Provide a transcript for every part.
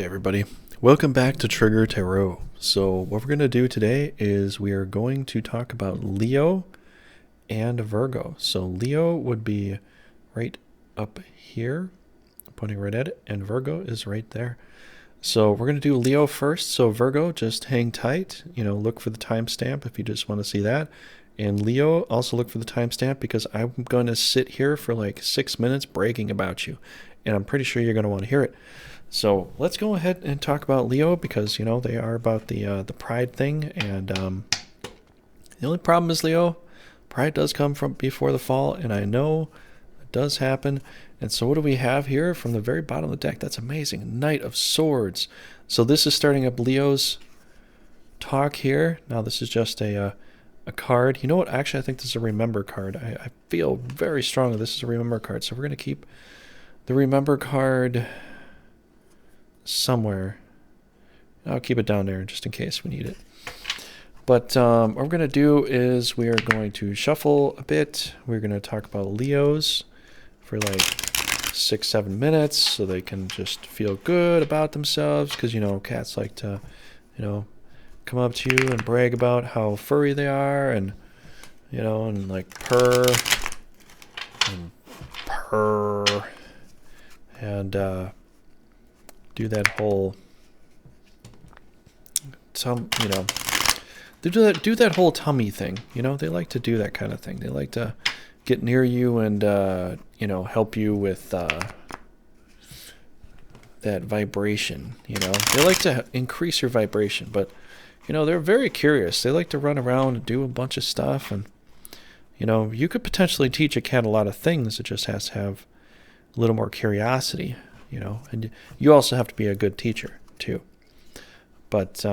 Okay, everybody, welcome back to Trigger Tarot. So what we're going to do today is we are going to talk about Leo and Virgo. So Leo would be right up here, pointing right at it, and Virgo is right there. So we're going to do Leo first. So Virgo, just hang tight, look for the timestamp if you just want to see that. And Leo, also look for the timestamp because I'm going to sit here for like 6 minutes bragging about you. And I'm pretty sure you're going to want to hear it. So let's go ahead and talk about Leo because, they are about the pride thing. And the only problem is, Leo, pride does come from before the fall. And I know it does happen. And so what do we have here from the very bottom of the deck? That's amazing. Knight of Swords. So this is starting up Leo's talk here. Now this is just a card. You know what? Actually, I think this is a remember card. I feel very strongly this is a remember card. So we're going to keep the remember card somewhere. I'll keep it down there just in case we need it. But what we're going to do is we are going to shuffle a bit. We're going to talk about Leos for like 6-7 minutes so they can just feel good about themselves because, cats like to, come up to you and brag about how furry they are and, and like purr and purr and do that whole they do that whole tummy thing. They like to do that kind of thing. They like to get near you and help you with that vibration. They like to increase your vibration, but they're very curious. They like to run around and do a bunch of stuff, and you could potentially teach a cat a lot of things. It just has to have a little more curiosity. And you also have to be a good teacher too. But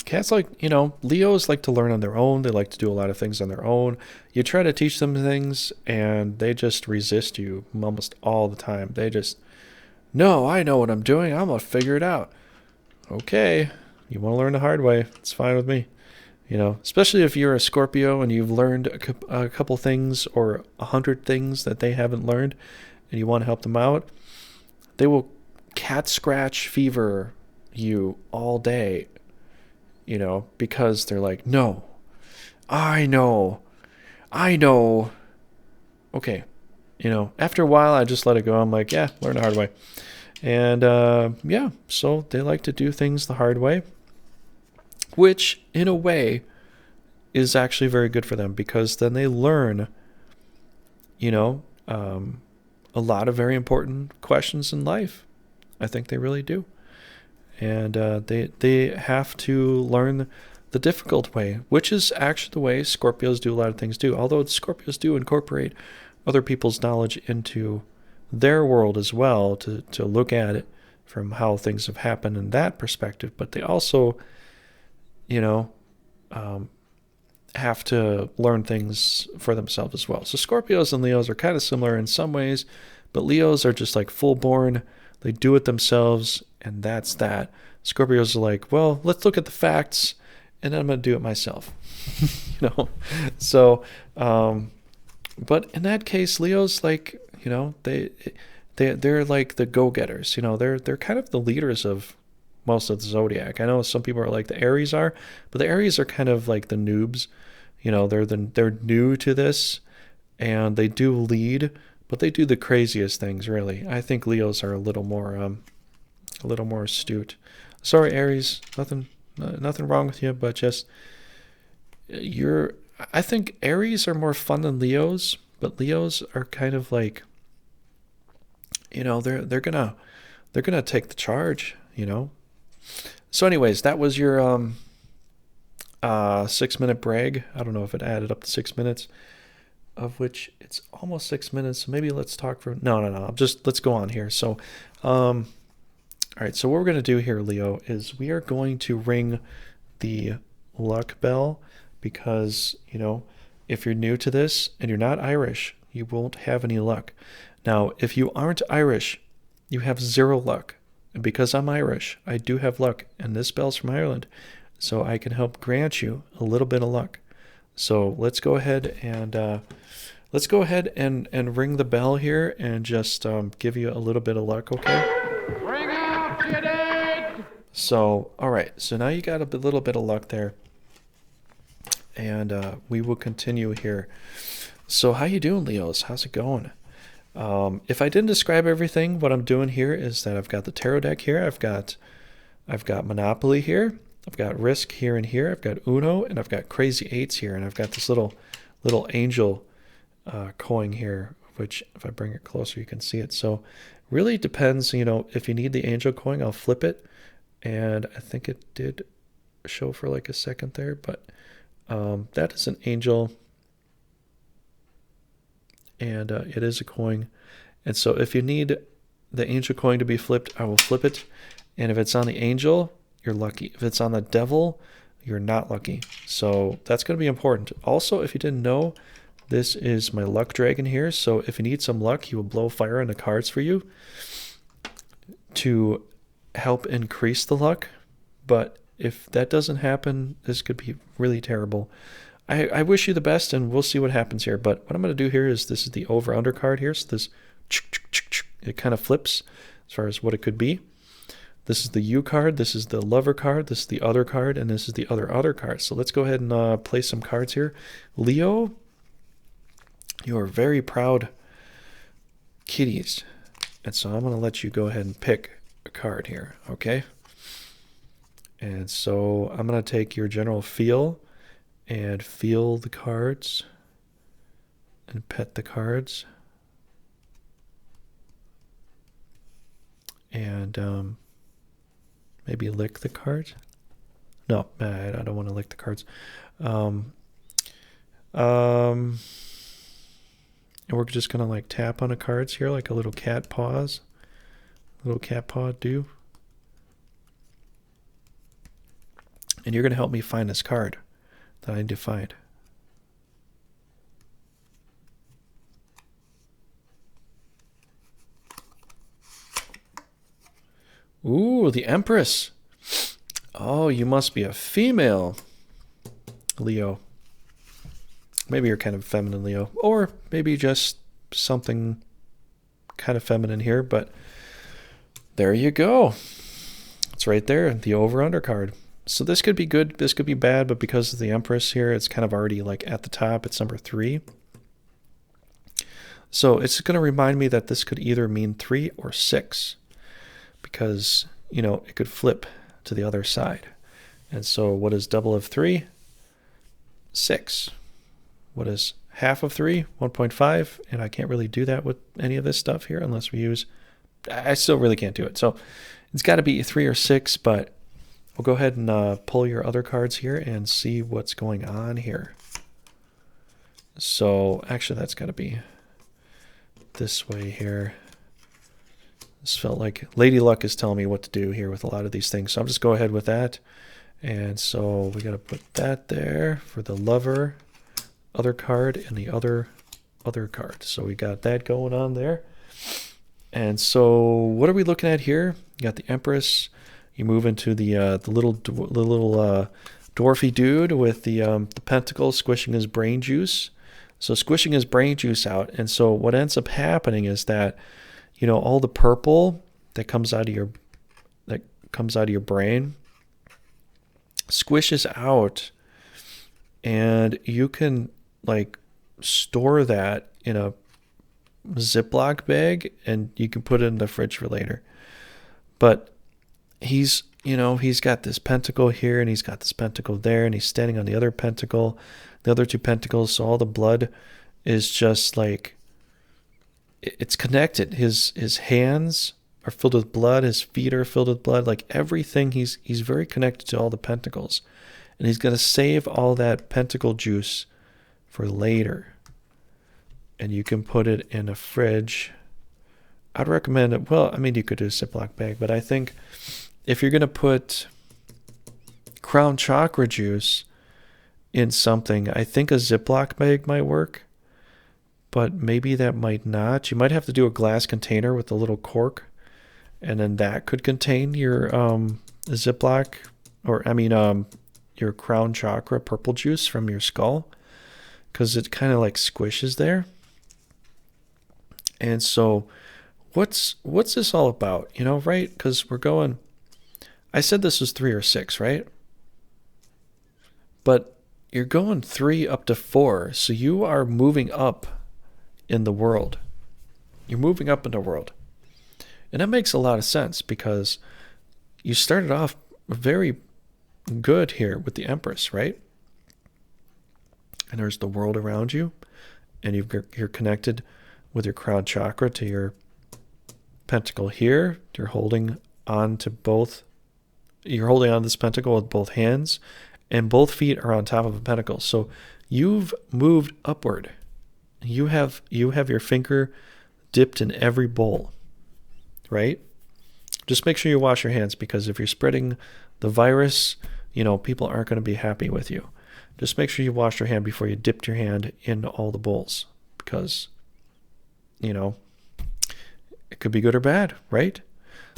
cats Leos like to learn on their own. They like to do a lot of things on their own. You try to teach them things and they just resist you almost all the time. They just, no, I know what I'm doing. I'm going to figure it out. Okay. You want to learn the hard way. It's fine with me. Especially if you're a Scorpio and you've learned a couple things or 100 things that they haven't learned and you want to help them out. They will cat scratch fever you all day, because they're like, no, I know. Okay. After a while, I just let it go. I'm like, yeah, learn the hard way. And, so they like to do things the hard way, which in a way is actually very good for them because then they learn, a lot of very important questions in life. I think they really do. And they have to learn the difficult way, which is actually the way Scorpios do a lot of things too. Although Scorpios do incorporate other people's knowledge into their world as well to look at it from how things have happened in that perspective. But they also, have to learn things for themselves as well. So Scorpios and Leos are kind of similar in some ways, but Leos are just like full born. They do it themselves, and that's that. Scorpios are like, well, let's look at the facts, and then I'm going to do it myself. So, but in that case, Leos like, they're like the go-getters. They're kind of the leaders of most of the zodiac. I know some people are like the Aries are, but the Aries are kind of like the noobs. They're new to this, and they do lead, but they do the craziest things. Really, I think Leos are a little more astute. Sorry, Aries, nothing wrong with you, but just I think Aries are more fun than Leos, but Leos are kind of like, they're gonna take the charge. So anyways, that was your 6-minute brag. I don't know if it added up to 6 minutes, of which it's almost 6 minutes. So maybe let's talk for no. Let's go on here. So all right, so what we're going to do here, Leo, is we are going to ring the luck bell because, if you're new to this and you're not Irish, you won't have any luck. Now, if you aren't Irish, you have 0 luck. And because I'm Irish, I do have luck, and this bell's from Ireland, so I can help grant you a little bit of luck. So let's go ahead and ring the bell here and just give you a little bit of luck, okay? Ring out, Kitty! So, all right. So now you got a little bit of luck there, and we will continue here. So how you doing, Leos? How's it going? If I didn't describe everything, what I'm doing here is that I've got the tarot deck here. I've got Monopoly here. I've got Risk here and here. I've got Uno, and I've got Crazy Eights here, and I've got this little angel coin here, which if I bring it closer, you can see it. So really depends, if you need the angel coin, I'll flip it. And I think it did show for like a second there, but that is an angel. And it is a coin. And so if you need the angel coin to be flipped, I will flip it. And if it's on the angel, you're lucky. If it's on the devil, you're not lucky. So that's going to be important. Also, if you didn't know, this is my luck dragon here. So if you need some luck, he will blow fire on the cards for you to help increase the luck. But if that doesn't happen, this could be really terrible. I wish you the best, and we'll see what happens here. But what I'm going to do here is, this is the over-under card here. So this, it kind of flips as far as what it could be. This is the U card, this is the lover card, this is the other card, and this is the other card. So let's go ahead and play some cards here. Leo, you are very proud kitties. And so I'm going to let you go ahead and pick a card here, okay? And so I'm going to take your general feel and feel the cards and pet the cards. And maybe lick the cards. No, I don't want to lick the cards. And we're just going to like tap on the cards here like a little cat paws. Little cat paw do. And you're going to help me find this card that I need to find. Ooh, the Empress. Oh, you must be a female, Leo. Maybe you're kind of feminine, Leo. Or maybe just something kind of feminine here, but there you go. It's right there, the over-under card. So this could be good, this could be bad, but because of the Empress here, it's kind of already like at the top. It's number 3. So it's going to remind me that this could either mean 3 or 6. Because, it could flip to the other side. And so what is double of 3? 6. What is half of 3? 1.5. And I can't really do that with any of this stuff here unless we use... I still really can't do it. So it's got to be 3 or 6, but we'll go ahead and pull your other cards here and see what's going on here. So actually that's got to be this way here. This felt like Lady Luck is telling me what to do here with a lot of these things. So I'm just go ahead with that. And so we got to put that there for the lover, other card, and the other card. So we got that going on there. And so what are we looking at here? You got the Empress. You move into the little dwarfy dude with the pentacle squishing his brain juice. So squishing his brain juice out. And so what ends up happening is that all the purple that comes out of your brain squishes out, and you can like store that in a Ziploc bag and you can put it in the fridge for later. But he's got this pentacle here and he's got this pentacle there, and he's standing on the other pentacle, the other 2 pentacles. So all the blood is just like, it's connected. His hands are filled with blood. His feet are filled with blood. Like everything, he's very connected to all the pentacles. And he's going to save all that pentacle juice for later. And you can put it in a fridge. I'd recommend it. Well, I mean, you could do a Ziploc bag, but I think if you're going to put crown chakra juice in something, I think a Ziploc bag might work. But maybe that might not. You might have to do a glass container with a little cork, and then that could contain your Ziploc, your crown chakra purple juice from your skull, because it kind of like squishes there. And so what's this all about? Right? Because we're going, I said this was 3 or 6, right? But you're going 3 up to 4, so you are moving up in the world. You're moving up in the world. And that makes a lot of sense because you started off very good here with the Empress, right? And there's the world around you, and you're connected with your crown chakra to your pentacle here. You're holding on to this pentacle with both hands, and both feet are on top of a pentacle. So you've moved upward. You have your finger dipped in every bowl, right? Just make sure you wash your hands, because if you're spreading the virus, people aren't going to be happy with you. Just make sure you wash your hand before you dipped your hand into all the bowls, because, it could be good or bad, right?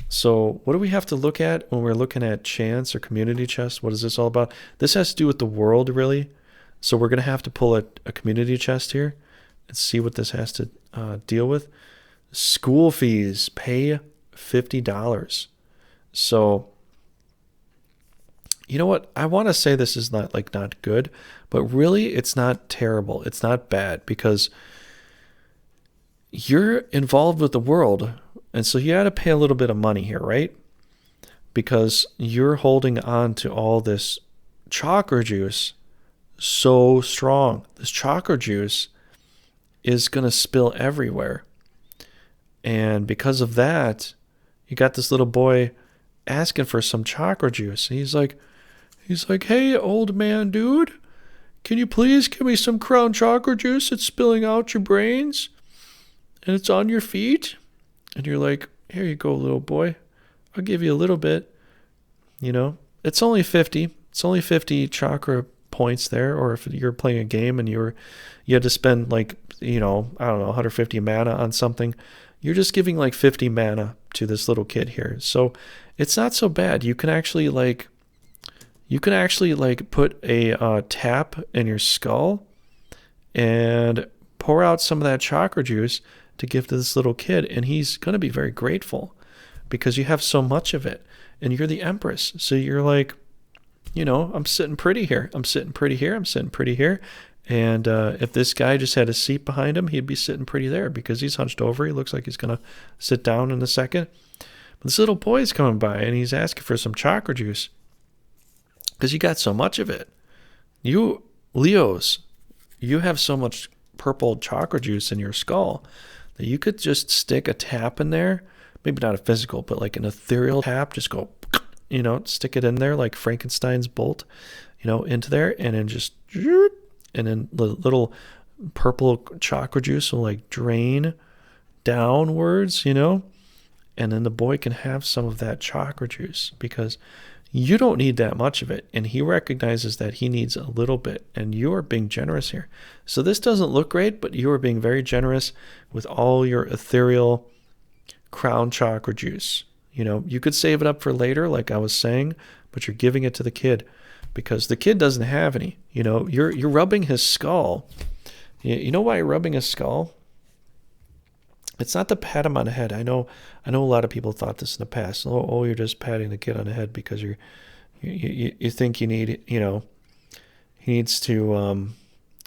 So what do we have to look at when we're looking at chance or community chest? What is this all about? This has to do with the world, really. So we're going to have to pull a community chest here and see what this has to deal with. School fees, pay $50. So, you know what? I want to say this is not good, but really it's not terrible. It's not bad, because you're involved with the world. And so you got to pay a little bit of money here, right? Because you're holding on to all this chakra juice so strong. This chakra juice is going to spill everywhere. And because of that, you got this little boy asking for some chakra juice. And he's like, hey, old man dude, can you please give me some crown chakra juice? It's spilling out your brains and it's on your feet. And you're like, here you go, little boy. I'll give you a little bit. It's only 50. It's only 50 chakra points there. Or if you're playing a game and you had to spend 150 mana on something, you're just giving 50 mana to this little kid here. So it's not so bad. You can actually put a tap in your skull and pour out some of that chakra juice to give to this little kid, and he's going to be very grateful because you have so much of it, and you're the Empress. So you're like, I'm sitting pretty here. I'm sitting pretty here. I'm sitting pretty here. And if this guy just had a seat behind him, he'd be sitting pretty there because he's hunched over. He looks like he's going to sit down in a second. But this little boy's coming by, and he's asking for some chakra juice because you got so much of it. You, Leos, you have so much purple chakra juice in your skull that you could just stick a tap in there, maybe not a physical, but an ethereal tap, just go, stick it in there like Frankenstein's bolt, into there, and then just, and then the little purple chakra juice will drain downwards, and then the boy can have some of that chakra juice because you don't need that much of it, and he recognizes that he needs a little bit, and you are being generous here. So this doesn't look great, but you are being very generous with all your ethereal crown chakra juice. You could save it up for later, like I was saying, but you're giving it to the kid because the kid doesn't have any. You're rubbing his skull. You know why you're rubbing his skull? It's not to pat him on the head. I know a lot of people thought this in the past. Oh, you're just patting the kid on the head because you think you need, he needs to,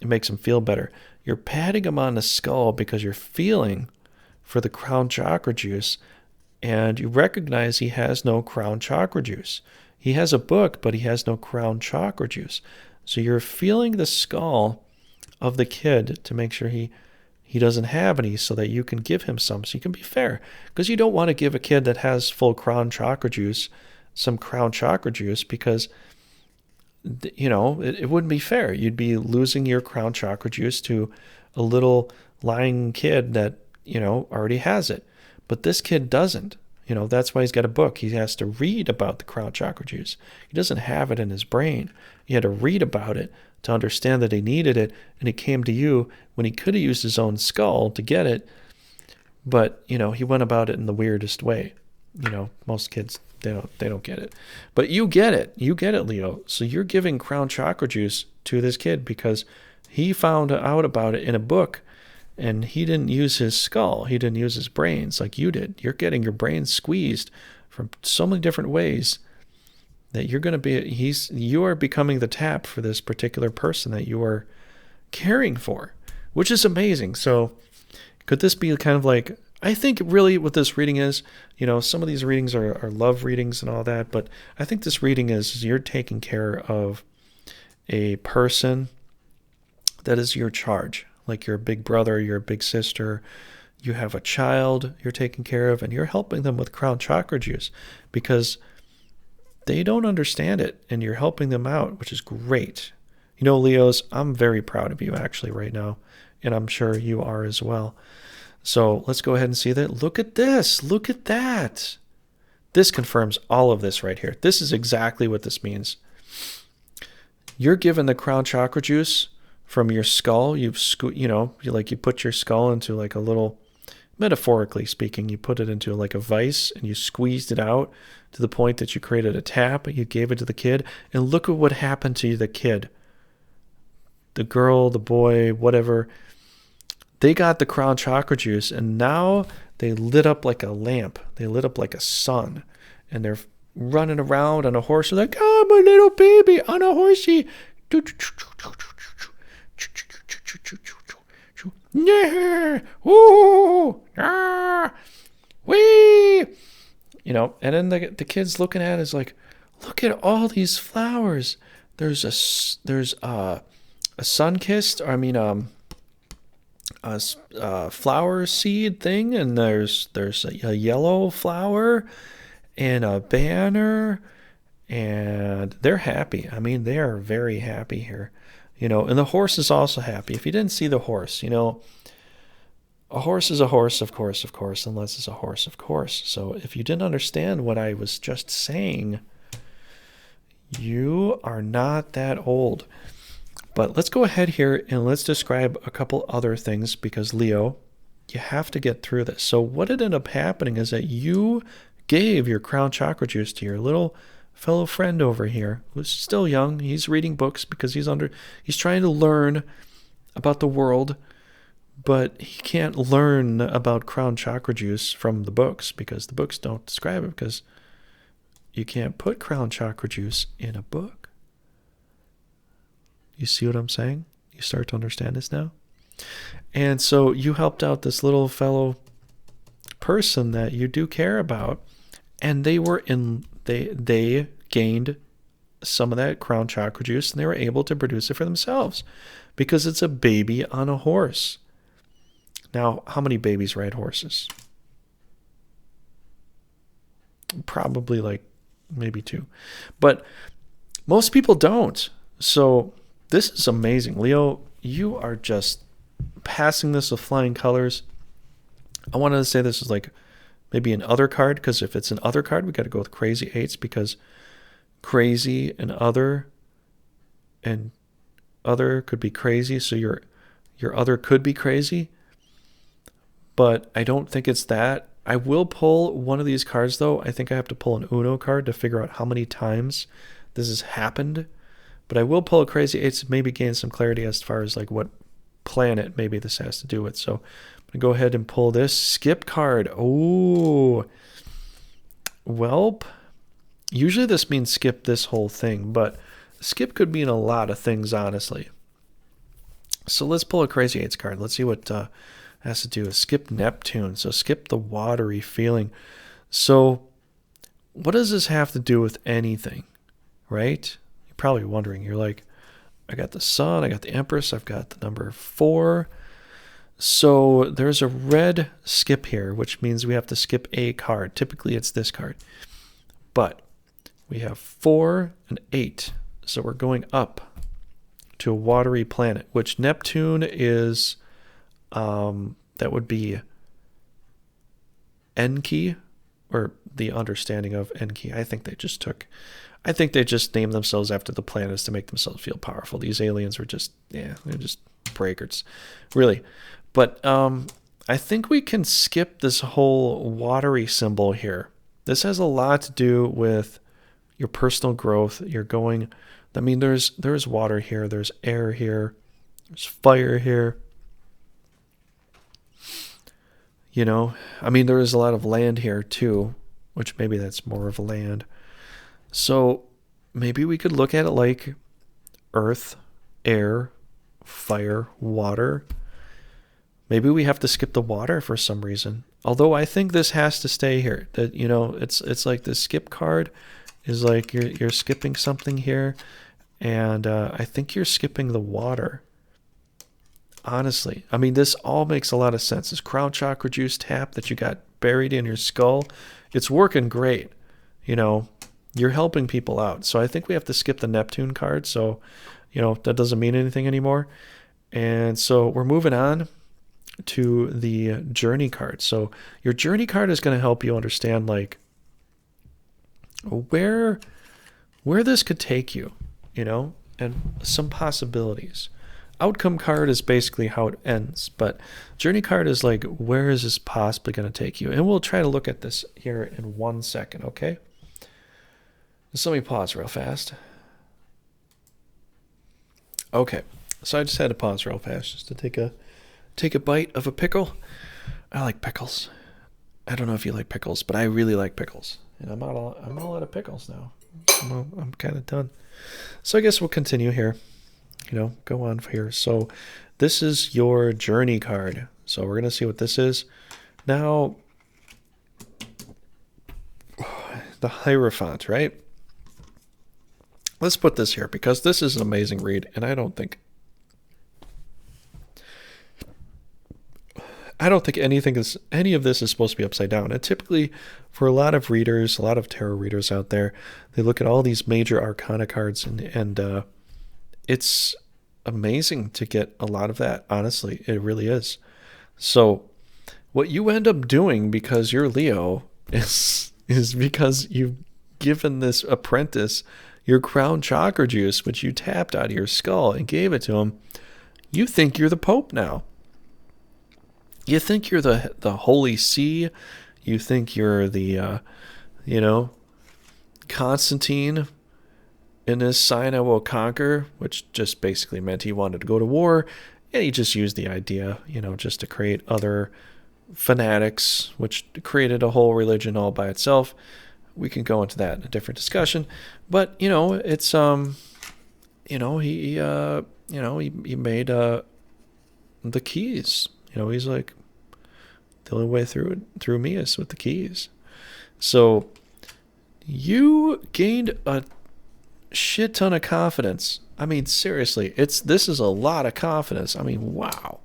it makes him feel better. You're patting him on the skull because you're feeling for the crown chakra juice, and you recognize he has no crown chakra juice. He has a book, but he has no crown chakra juice. So you're feeling the skull of the kid to make sure he doesn't have any so that you can give him some, so you can be fair. Because you don't want to give a kid that has full crown chakra juice some crown chakra juice because, it wouldn't be fair. You'd be losing your crown chakra juice to a little lying kid that, already has it. But this kid doesn't. That's why he's got a book. He has to read about the crown chakra juice. He doesn't have it in his brain. He had to read about it to understand that he needed it, and he came to you when he could have used his own skull to get it, but he went about it in the weirdest way. Most kids, they don't get it, but you get it, Leo. So you're giving crown chakra juice to this kid because he found out about it in a book, and he didn't use his skull, he didn't use his brains like you did. You're getting your brain squeezed from so many different ways that you're going to be, you are becoming the tap for this particular person that you are caring for, which is amazing. So could this be kind of like, I think really what this reading is, some of these readings are love readings and all that, but I think this reading is you're taking care of a person that is your charge, like your big brother, your big sister, you have a child you're taking care of, and you're helping them with crown chakra juice because they don't understand it, and you're helping them out, which is great. Leos, I'm very proud of you actually right now, and I'm sure you are as well. So let's go ahead and see that. Look at this. Look at that. This confirms all of this right here. This is exactly what this means. You're given the crown chakra juice from your skull. You put your skull into like a little, metaphorically speaking, you put it into like a vice and you squeezed it out to the point that you created a tap. You gave it to the kid, and look at what happened to the kid. The girl, the boy, whatever. They got the crown chakra juice, and now they lit up like a lamp. They lit up like a sun, and they're running around on a horse. They're like, oh, my little baby on a horsey. Yeah, ooh, ah, wee. And then the kid's looking at it is like, look at all these flowers. There's a sun-kissed, a flower seed thing, and there's a yellow flower and a banner, and they're happy. They are very happy here, and the horse is also happy. If you didn't see the horse, a horse is a horse, of course, unless it's a horse, of course. So if you didn't understand what I was just saying, you are not that old. But let's go ahead here and let's describe a couple other things, because Leo, you have to get through this. So what ended up happening is that you gave your crown chakra juice to your little fellow friend over here, who's still young. He's reading books because he's trying to learn about the world, but he can't learn about crown chakra juice from the books because the books don't describe it, because you can't put crown chakra juice in a book. You see what I'm saying? You start to understand this now? And so you helped out this little fellow person that you do care about, and they gained some of that crown chakra juice, and they were able to produce it for themselves because it's a baby on a horse. Now, how many babies ride horses? Probably like maybe 2. But most people don't. So this is amazing. Leo, you are just passing this with flying colors. I wanted to say this is like maybe an other card, because if it's an other card, we got to go with crazy 8s, because crazy and other could be crazy. So your other could be crazy. But I don't think it's that. I will pull one of these cards, though. I think I have to pull an Uno card to figure out how many times this has happened. But I will pull a crazy 8 to maybe gain some clarity as far as like what planet maybe this has to do with. So I'm going to go ahead and pull this skip card. Oh, welp. Usually this means skip this whole thing, but skip could mean a lot of things, honestly. So let's pull a crazy 8s card. Let's see what has to do with skip Neptune. So skip the watery feeling. So what does this have to do with anything, right? You're probably wondering. You're like, I got the Sun, I got the Empress, I've got the number 4. So there's a red skip here, which means we have to skip a card. Typically it's this card. But we have 4 and 8. So we're going up to a watery planet, which Neptune is, that would be Enki, or the understanding of Enki. I think they just named themselves after the planets to make themselves feel powerful. These aliens were just, they're just breakers, really. But I think we can skip this whole watery symbol here. This has a lot to do with your personal growth. You're going, I mean, there's water here, there's air here, there's fire here. I mean, there is a lot of land here too, which maybe that's more of a land. So maybe we could look at it like earth, air, fire, water. Maybe we have to skip the water for some reason. Although I think this has to stay here. That, you know, it's like the skip card is like you're skipping something here, and I think you're skipping the water. Honestly, I mean, this all makes a lot of sense. This crown chakra juice tap that you got buried in your skull, it's working great. You know, you're helping people out. So I think we have to skip the Neptune card. So, you know, that doesn't mean anything anymore. And so we're moving on to the journey card. So your journey card is going to help you understand like where this could take you, you know, and some possibilities. Outcome card is basically how it ends, but journey card is like, where is this possibly going to take you? And we'll try to look at this here in 1 second, okay? Just let me pause real fast. Okay, so I just had to pause real fast just to take a bite of a pickle. I like pickles. I don't know if you like pickles, but I really like pickles. And I'm all out of pickles now. I'm kind of done. So I guess we'll continue here. You know, go on here. So this is your journey card. So we're going to see what this is. Now, the Hierophant, right? Let's put this here because this is an amazing read. And I don't think any of this is supposed to be upside down. And typically for a lot of readers, a lot of tarot readers out there, they look at all these major arcana cards and it's amazing to get a lot of that. Honestly, it really is. So what you end up doing because you're Leo is because you've given this apprentice your crown chakra juice, which you tapped out of your skull and gave it to him. You think you're the Pope now. You think you're the Holy See. You think you're the, Constantine in this sign I will conquer, which just basically meant he wanted to go to war. And he just used the idea, just to create other fanatics, which created a whole religion all by itself. We can go into that in a different discussion. But, it's, he made the keys. He's like, the only way through me is with the keys. So you gained a shit ton of confidence. I mean, seriously, this is a lot of confidence. I mean, wow.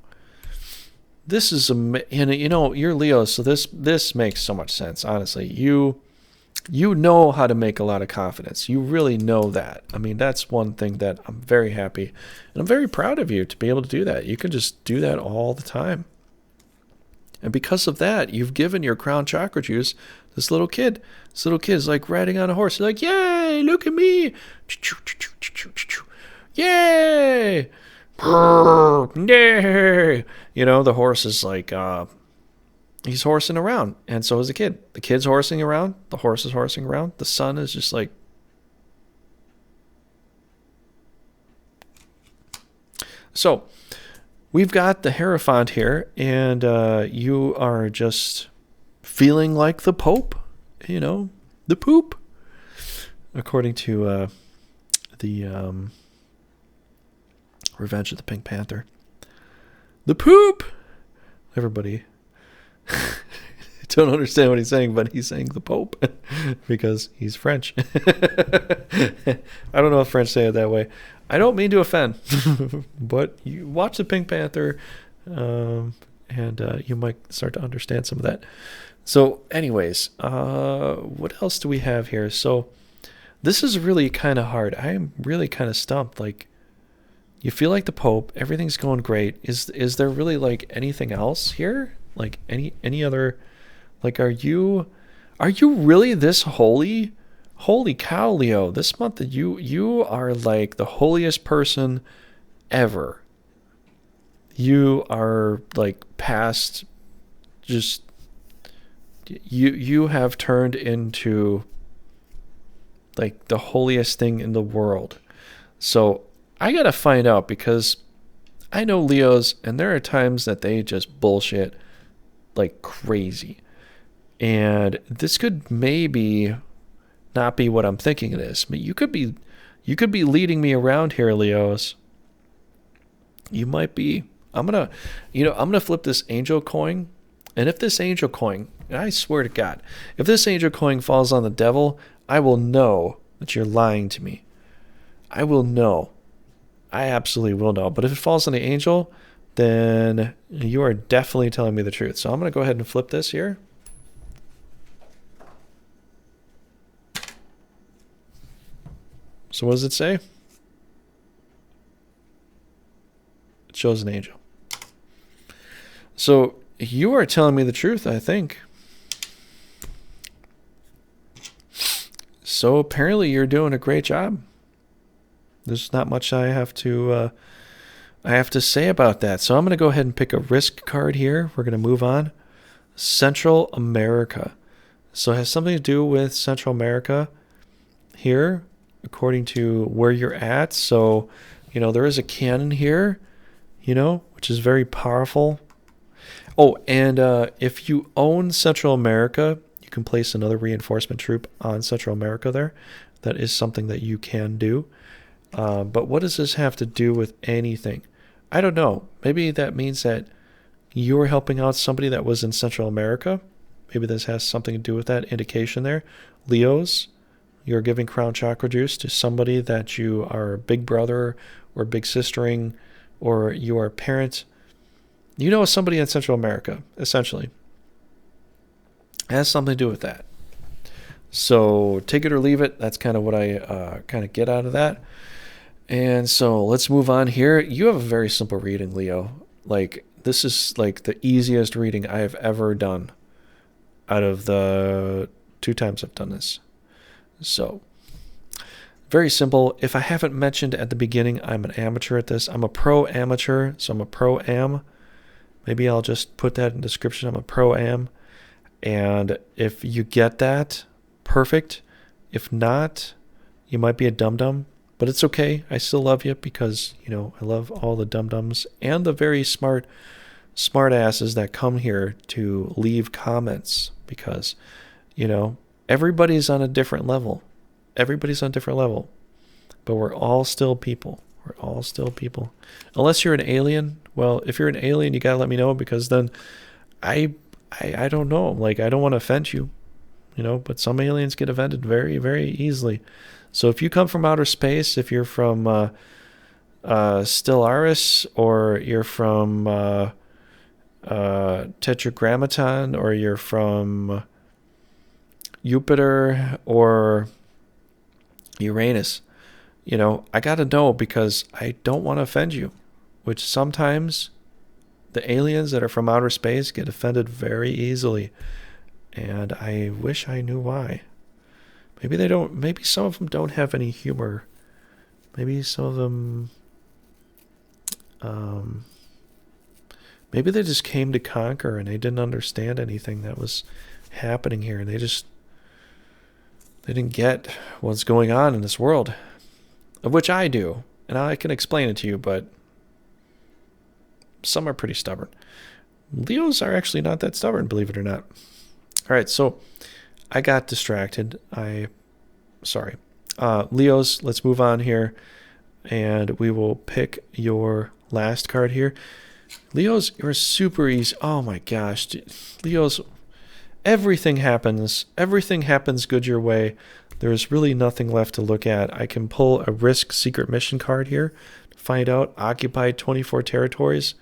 This is you're Leo, so this makes so much sense. Honestly, you know how to make a lot of confidence. You really know that. I mean, that's one thing that I'm very happy and I'm very proud of you to be able to do that. You can just do that all the time. And because of that, you've given your crown chakra juice this little kid. This little kid is like riding on a horse. He's like, yay, look at me. Yay. Yay. The horse is like, he's horsing around. And so is the kid. The kid's horsing around. The horse is horsing around. The sun is just like. So we've got the Hierophant here, and you are just feeling like the Pope, the poop, according to the Revenge of the Pink Panther. The poop! Everybody don't understand what he's saying, but he's saying the Pope because he's French. I don't know if French say it that way. I don't mean to offend, but you watch the Pink Panther, and you might start to understand some of that. So anyways, what else do we have here? So this is really kind of hard. I am really kind of stumped. Like, you feel like the Pope, everything's going great. Is there really like anything else here? Like any other, like, are you really this holy? Holy cow, Leo, this month that you are like the holiest person ever. You are like past just you have turned into like the holiest thing in the world. So I got to find out because I know Leos and there are times that they just bullshit like crazy. And this could maybe not be what I'm thinking it is. But you could be leading me around here, Leos. You might be. I'm gonna flip this angel coin, and if this angel coin, and I swear to God, if this angel coin falls on the devil, I will know that you're lying to me. I will know. I absolutely will know. But if it falls on the angel, then you are definitely telling me the truth. So I'm going to go ahead and flip this here. So what does it say? It shows an angel. So you are telling me the truth, I think. So apparently you're doing a great job. There's not much I have to say about that. So I'm going to go ahead and pick a risk card here. We're going to move on. Central America. So it has something to do with Central America here, according to where you're at. So, there is a cannon here, which is very powerful. Oh, and if you own Central America, you can place another reinforcement troop on Central America there. That is something that you can do. But what does this have to do with anything? I don't know. Maybe that means that you're helping out somebody that was in Central America. Maybe this has something to do with that indication there. Leos, you're giving crown chakra juice to somebody that you are big brother or big sistering, or you are a parent. You know somebody in Central America, essentially. It has something to do with that. So take it or leave it. That's kind of what I kind of get out of that. And so let's move on here. You have a very simple reading, Leo. Like, this is like the easiest reading I have ever done out of the 2 times I've done this. So, very simple. If I haven't mentioned at the beginning, I'm an amateur at this. I'm a pro amateur, so I'm a pro am. Maybe I'll just put that in the description. I'm a pro am. And if you get that, perfect. If not, you might be a dum-dum. But it's okay. I still love you because, I love all the dum-dums and the very smart asses that come here to leave comments because, everybody's on a different level. Everybody's on a different level. But we're all still people. We're all still people. Unless you're an alien. Well, if you're an alien, you got to let me know because then I don't know. Like, I don't want to offend you, but some aliens get offended very, very easily. So if you come from outer space, if you're from Stellaris, or you're from Tetragrammaton, or you're from Jupiter or Uranus, I got to know because I don't want to offend you, which sometimes the aliens that are from outer space get offended very easily. And I wish I knew why. Maybe they don't. Maybe some of them don't have any humor. Maybe some of them. Maybe they just came to conquer and they didn't understand anything that was happening here. They didn't get what's going on in this world, of which I do, and I can explain it to you. But some are pretty stubborn. Leos are actually not that stubborn, believe it or not. All right, so I got distracted. Leos, let's move on here, and we will pick your last card here. Leos, you're super easy. Oh my gosh, Leos, everything happens good your way. There's really nothing left to look at. I can pull a risk secret mission card here to find out. Occupied 24 territories.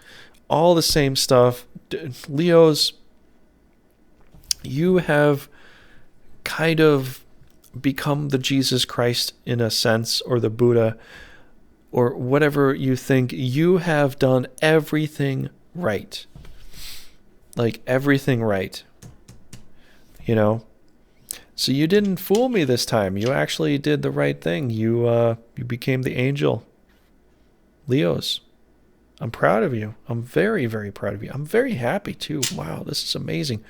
All the same stuff. Leos, you have kind of become the Jesus Christ in a sense, or the Buddha, or whatever you think. You have done everything right. Like everything right. So you didn't fool me this time. You actually did the right thing. You became the angel. Leos, I'm proud of you. I'm very, very proud of you. I'm very happy too. Wow, this is amazing.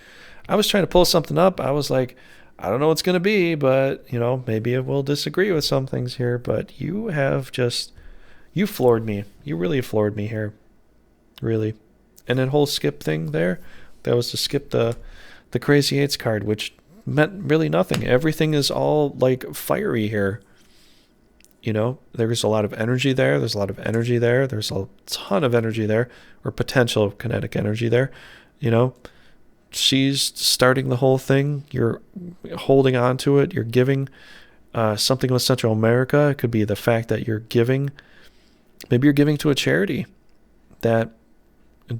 I was trying to pull something up. I was like, I don't know what it's going to be, but, maybe it will disagree with some things here. But you floored me. You really floored me here. Really. And that whole skip thing there, that was to skip the Crazy Eights card, which meant really nothing. Everything is all like fiery here. There's a lot of energy there. There's a lot of energy there. There's a ton of energy there, or potential kinetic energy there. She's starting the whole thing. You're holding on to it. You're giving something with Central America. It could be the fact that you're giving. Maybe you're giving to a charity that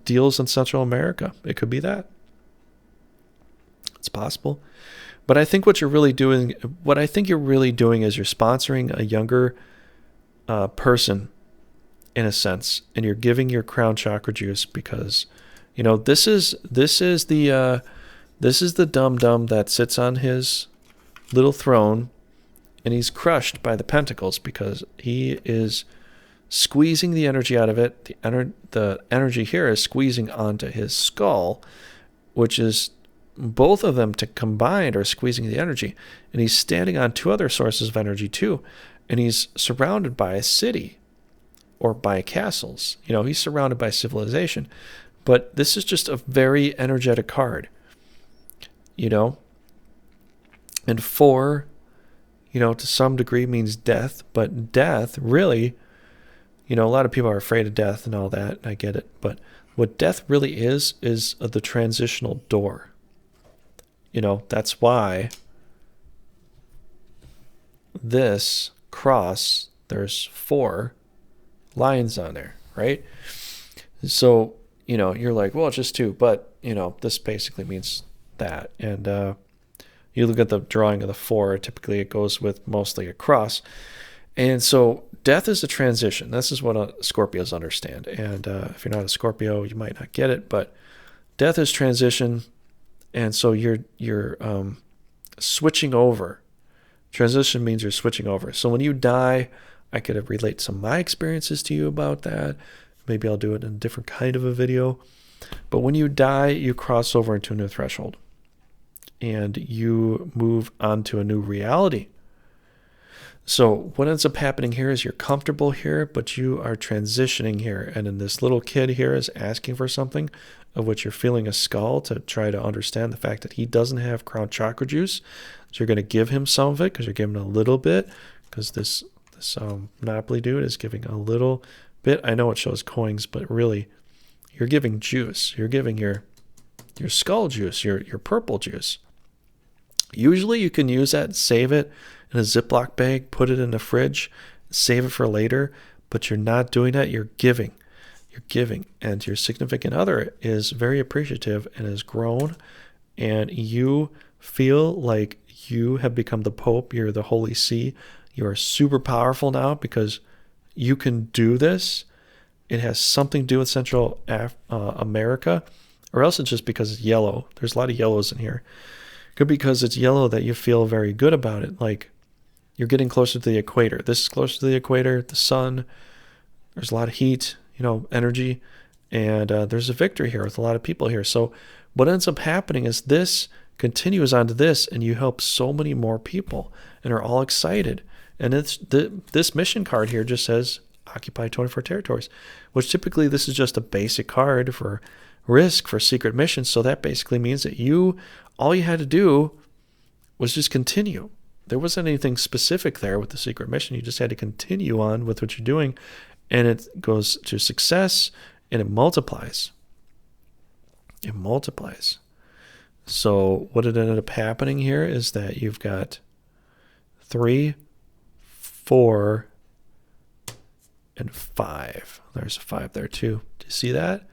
deals in Central America. It could be that. It's possible. But I think what you're really doing is you're sponsoring a younger person, in a sense, and you're giving your crown chakra juice because, this is the dum-dum that sits on his little throne, and he's crushed by the pentacles because he is squeezing the energy out of it. The energy here is squeezing onto his skull, which is both of them combined are squeezing the energy. And he's standing on two other sources of energy too. And he's surrounded by a city or by castles. He's surrounded by civilization. But this is just a very energetic card. And 4, to some degree means death. But death really, a lot of people are afraid of death and all that. And I get it. But what death really is the transitional door. That's why this cross, there's 4 lines on there, right? So, you're like, well, it's just 2, but, this basically means that. And you look at the drawing of the 4, typically it goes with mostly a cross. And so death is a transition. This is what Scorpios understand. And if you're not a Scorpio, you might not get it, but death is transition. And so you're switching over. Transition means you're switching over. So when you die, I could relate some of my experiences to you about that. Maybe I'll do it in a different kind of a video. But when you die, you cross over into a new threshold. And you move on to a new reality. So what ends up happening here is you're comfortable here, but you are transitioning here. And then this little kid here is asking for something, of which you're feeling a skull to try to understand the fact that he doesn't have crown chakra juice. So you're going to give him some of it because you're giving a little bit, because this Monopoly dude is giving a little bit. I know it shows coins, but really you're giving juice. You're giving your skull juice, your purple juice. Usually you can use that and save it in a Ziploc bag, put it in the fridge, save it for later, but you're not doing that. You're giving. You're giving. And your significant other is very appreciative and has grown, and you feel like you have become the Pope. You're the Holy See. You are super powerful now because you can do this. It has something to do with Central America, or else it's just because it's yellow. There's a lot of yellows in here. Could be because it's yellow that you feel very good about it. Like you're getting closer to the equator. This is closer to the equator, the sun. There's a lot of heat, energy. And there's a victory here with a lot of people here. So what ends up happening is this continues onto this, and you help so many more people and are all excited. And this mission card here just says occupy 24 territories, which typically this is just a basic card for risk for secret missions. So that basically means that all you had to do was just continue. There wasn't anything specific there with the secret mission. You just had to continue on with what you're doing, and it goes to success, and it multiplies. It multiplies. So what it ended up happening here is that you've got 3, 4, and 5. There's a 5 there too. Do you see that?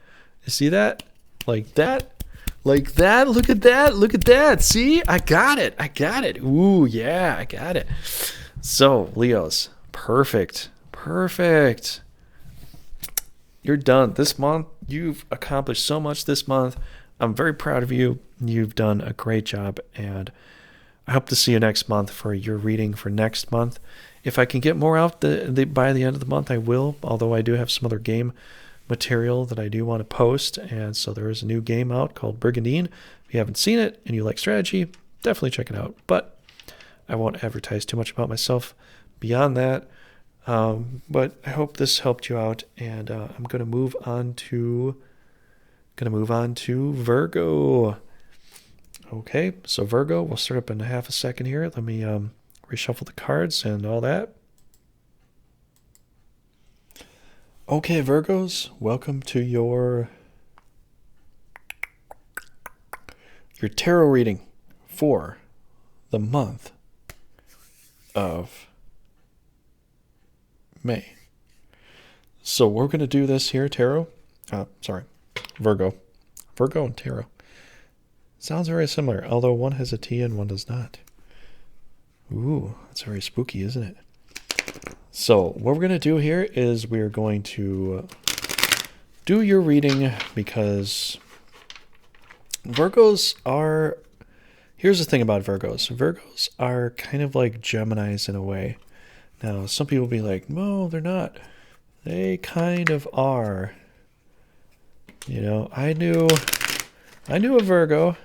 You see that? Like that? Like that? Look at that. Look at that. See? I got it. I got it. Ooh, yeah, I got it. So, Leos, perfect. Perfect. You're done. This month, you've accomplished so much this month. I'm very proud of you. You've done a great job, and I hope to see you next month for your reading for next month. If I can get more out by the end of the month, I will, although I do have some other game material that I do want to post. And so there is a new game out called Brigandine. If you haven't seen it and you like strategy, definitely check it out. But I won't advertise too much about myself beyond that. But I hope this helped you out, and I'm going to move on to Virgo. Okay, so Virgo, we'll start up in half a second here. Let me reshuffle the cards and all that. Okay, Virgos, welcome to your tarot reading for the month of May. So we're going to do this here, tarot. Virgo. Virgo and tarot. Sounds very similar, although one has a T and one does not. Ooh, that's very spooky, isn't it? So what we're going to do here is we're going to do your reading because Virgos are... Here's the thing about Virgos. Virgos are kind of like Geminis in a way. Now, some people will be like, no, they're not. They kind of are. You know, I knew a Virgo.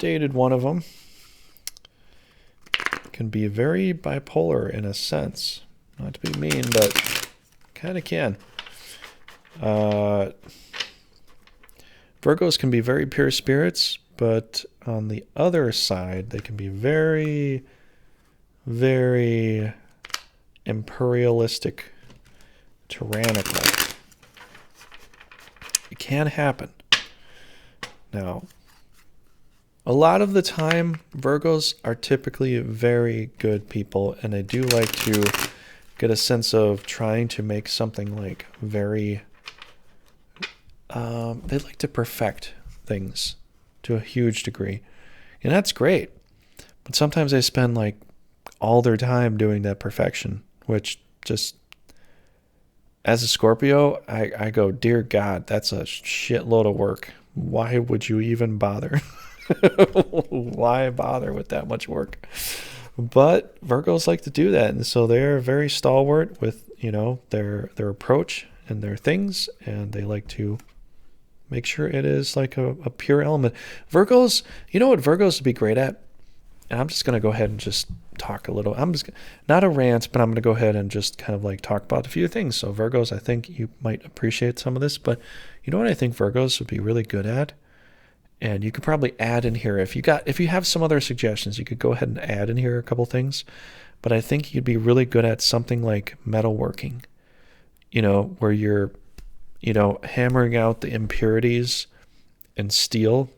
Dated one of them. Can be very bipolar in a sense. Not to be mean, but kind of can. Virgos can be very pure spirits, but on the other side, they can be very, very imperialistic, tyrannical. It can happen. Now, a lot of the time, Virgos are typically very good people, and they do like to get a sense of trying to make something like very... they like to perfect things to a huge degree. And that's great. But sometimes they spend like all their time doing that perfection, which just... As a Scorpio, I go, dear God, that's a shitload of work. Why would you even bother? Why bother with that much work? But Virgos like to do that, and so they're very stalwart with, you know, their approach and their things, and they like to make sure it is like a pure element. Virgos, you know what Virgos would be great at? And I'm just going to go ahead and just talk a little. I'm just not a rant, but I'm going to go ahead and just kind of like talk about a few things. So Virgos, I think you might appreciate some of this, but you know what I think Virgos would be really good at? And you could probably add in here if you have some other suggestions, you could go ahead and add in here a couple things. But I think you'd be really good at something like metalworking, you know, where you're, you know, hammering out the impurities in steel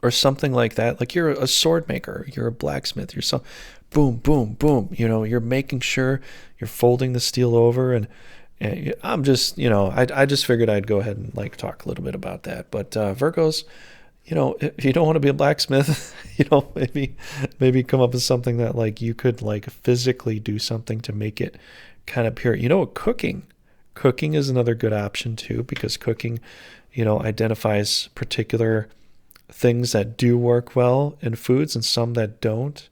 or something like that. Like you're a sword maker, you're a blacksmith, you're some boom, boom, boom. You know, you're making sure you're folding the steel over, and I'm just, you know, I just figured I'd go ahead and like talk a little bit about that. But Virgos, you know, if you don't want to be a blacksmith, you know, maybe come up with something that like you could like physically do something to make it kind of pure. You know, cooking is another good option too, because cooking, you know, identifies particular things that do work well in foods and some that don't.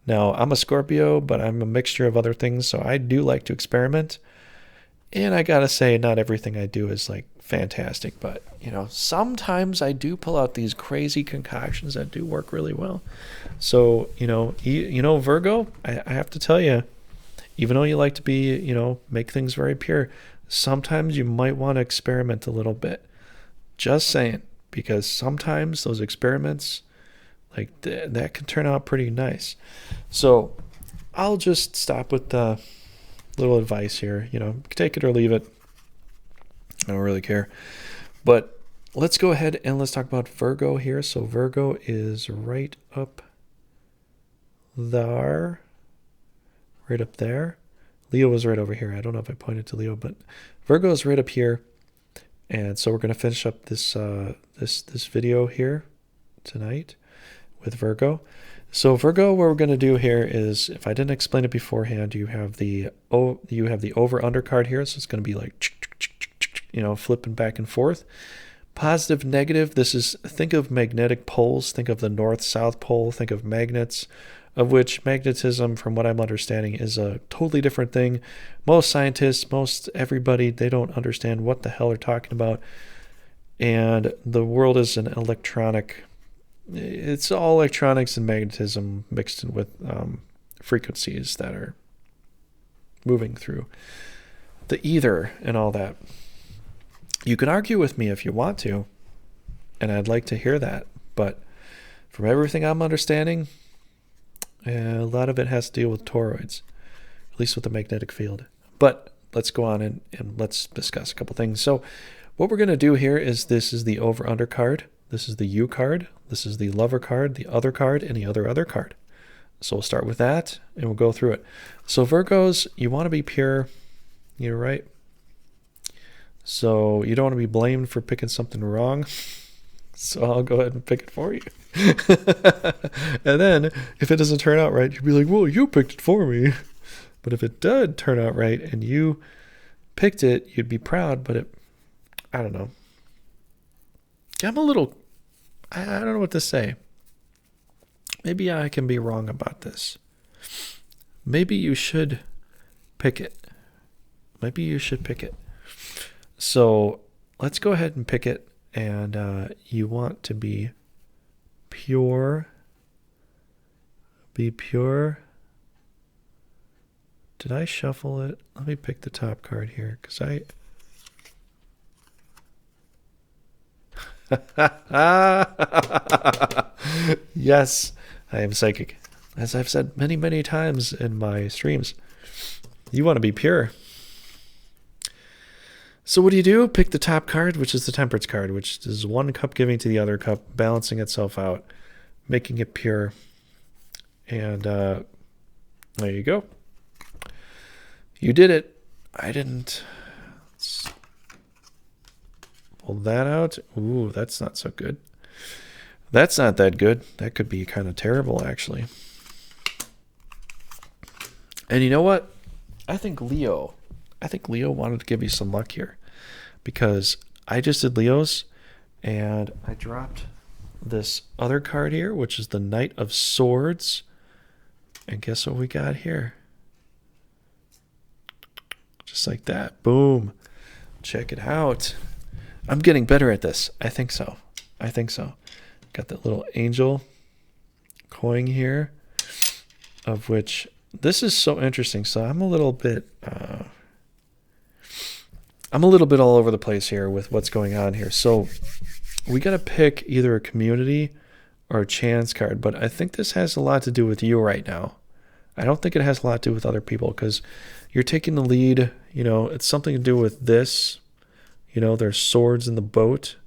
Now, I'm a Scorpio, but I'm a mixture of other things, so I do like to experiment. And I gotta say, not everything I do is like fantastic, but you know, sometimes I do pull out these crazy concoctions that do work really well. So, you know, Virgo, I have to tell you, even though you like to be, you know, make things very pure, sometimes you might want to experiment a little bit. Just saying, because sometimes those experiments, like that can turn out pretty nice. So I'll just stop with the little advice here. You know, take it or leave it. I don't really care. But let's go ahead and let's talk about Virgo here. So Virgo is right up there. Right up there. Leo was right over here. I don't know if I pointed to Leo, but Virgo is right up here. And so we're going to finish up this this video here tonight with Virgo. So Virgo, what we're going to do here is, if I didn't explain it beforehand, you have the over-under card here. So it's going to be like, you know, flipping back and forth. Positive, negative. This is, think of magnetic poles. Think of the north-south pole. Think of magnets, of which magnetism, from what I'm understanding, is a totally different thing. Most scientists, most everybody, they don't understand what the hell they're talking about. And the world is an electronic... It's all electronics and magnetism mixed in with frequencies that are moving through the ether and all that. You can argue with me if you want to, and I'd like to hear that. But from everything I'm understanding, a lot of it has to deal with toroids, at least with the magnetic field. But let's go on and let's discuss a couple things. So what we're going to do here is this is the over-under card. This is the U card. This is the lover card, the other card, and the other card. So we'll start with that, and we'll go through it. So Virgos, you want to be pure. You're right. So you don't want to be blamed for picking something wrong. So I'll go ahead and pick it for you. And then if it doesn't turn out right, you'll be like, well, you picked it for me. But if it did turn out right and you picked it, you'd be proud. But I don't know. I'm a little, I don't know what to say. Maybe I can be wrong about this. Maybe you should pick it. Maybe you should pick it. So let's go ahead and pick it. And you want to be pure. Be pure. Did I shuffle it? Let me pick the top card here, because Yes, I am psychic. As I've said many, many times in my streams, you want to be pure. So what do? Pick the top card, which is the Temperance card, which is one cup giving to the other cup, balancing itself out, making it pure. And there you go. You did it. I didn't. Let's pull that out. Ooh, that's not so good. That's not that good. That could be kind of terrible, actually. And you know what? I think Leo wanted to give you some luck here, because I just did Leo's and I dropped this other card here, which is the Knight of Swords. And guess what we got here? Just like that. Boom. Check it out. I'm getting better at this. I think so. Got that little angel coin here, of which this is so interesting. So I'm a little bit all over the place here with what's going on here. So we got to pick either a community or a chance card, but I think this has a lot to do with you right now. I don't think it has a lot to do with other people, because you're taking the lead. You know, it's something to do with this. You know, there's swords in the boat,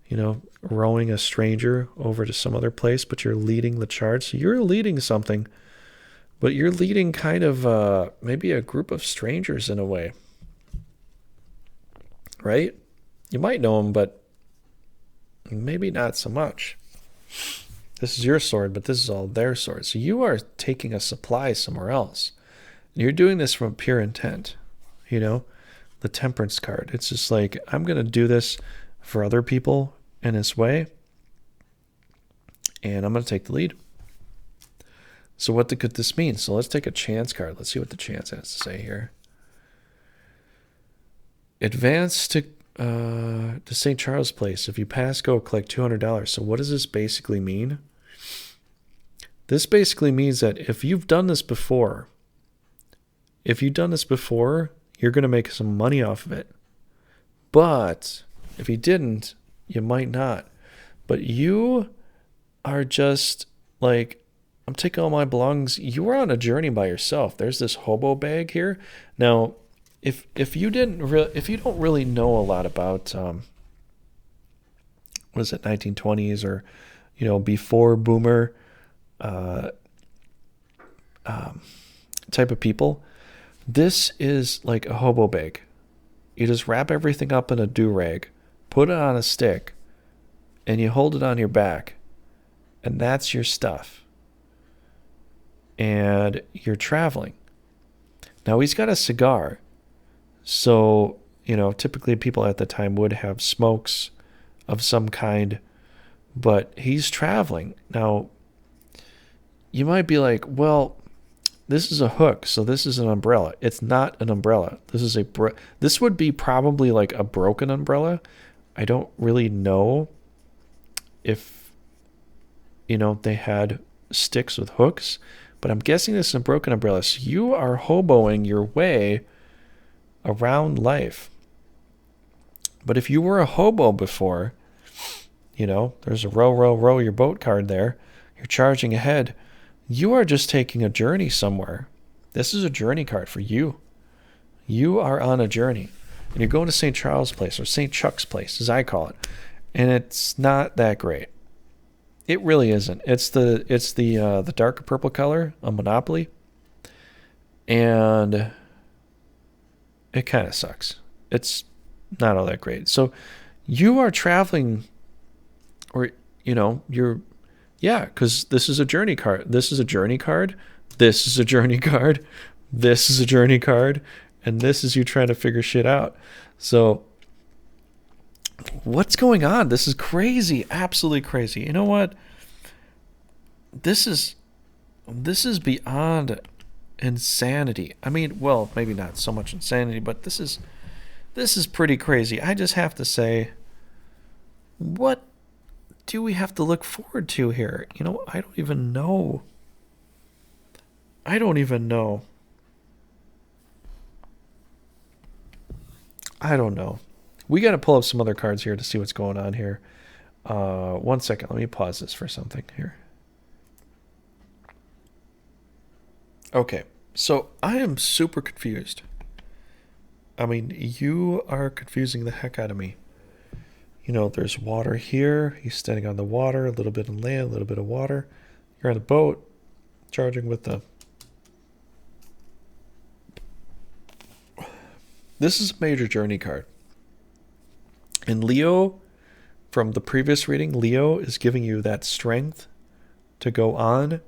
you know, rowing a stranger over to some other place, but you're leading the charge. So you're leading something, but you're leading kind of maybe a group of strangers in a way. Right? You might know them, but maybe not so much. This is your sword, but this is all their sword. So you are taking a supply somewhere else. And you're doing this from pure intent. You know, the Temperance card. It's just like, I'm going to do this for other people in this way, and I'm going to take the lead. So what could this mean? So let's take a chance card. Let's see what the chance has to say here. Advance to St. Charles Place. If you pass go, collect $200. So what does this basically mean? This basically means that if you've done this before, you're going to make some money off of it. But if you didn't, you might not. But you are just like, I'm taking all my belongings. You are on a journey by yourself. There's this hobo bag here. Now, if you don't really know a lot about what is it, 1920s or, you know, before boomer type of people, this is like a hobo bag. You just wrap everything up in a do-rag, put it on a stick, and you hold it on your back, and that's your stuff. And you're traveling. Now, he's got a cigar. So, you know, typically people at the time would have smokes of some kind, but he's traveling. Now, you might be like, well, this is a hook, so this is an umbrella. It's not an umbrella. This would be probably like a broken umbrella. I don't really know if, you know, they had sticks with hooks, but I'm guessing this is a broken umbrella. So you are hoboing your way around life. But if you were a hobo before, You know, there's a row, row, row your boat card there. You're charging ahead. You are just taking a journey somewhere. This is a journey card for you. You are on a journey. And you're going to St. Charles Place, or St. Chuck's Place, as I call it. And it's not that great. It really isn't. It's the darker purple color on Monopoly. And it kind of sucks. It's not all that great. So you are traveling, or, you know, because this is a journey card. This is a journey card. This is a journey card. This is a journey card. And this is you trying to figure shit out. So what's going on? This is crazy. Absolutely crazy. You know what? This is beyond insanity. I mean, well, maybe not so much insanity, but this is pretty crazy. I just have to say, what do we have to look forward to here? You know, I don't even know. I don't know. We got to pull up some other cards here to see what's going on here. 1 second. Let me pause this for something here. Okay. So I am super confused. I mean, you are confusing the heck out of me. You know, there's water here. He's standing on the water, a little bit on land, a little bit of water. You're on a boat, charging with the... This is a major journey card. And Leo, from the previous reading, Leo is giving you that strength to go on,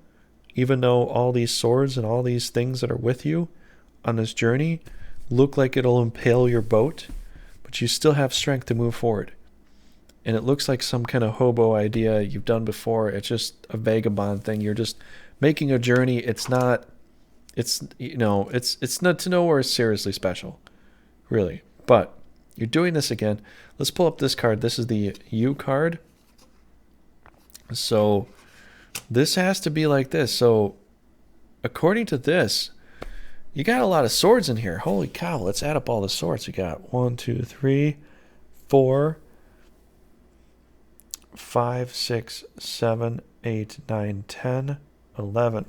even though all these swords and all these things that are with you on this journey look like it'll impale your boat, but you still have strength to move forward. And it looks like some kind of hobo idea you've done before. It's just a vagabond thing. You're just making a journey. It's not to nowhere seriously special, really. But you're doing this again. Let's pull up this card. This is the U card. So this has to be like this. So according to this, you got a lot of swords in here. Holy cow. Let's add up all the swords. You got 1, 2, 3, 4, 5, 6, 7, 8, 9, 10, 11.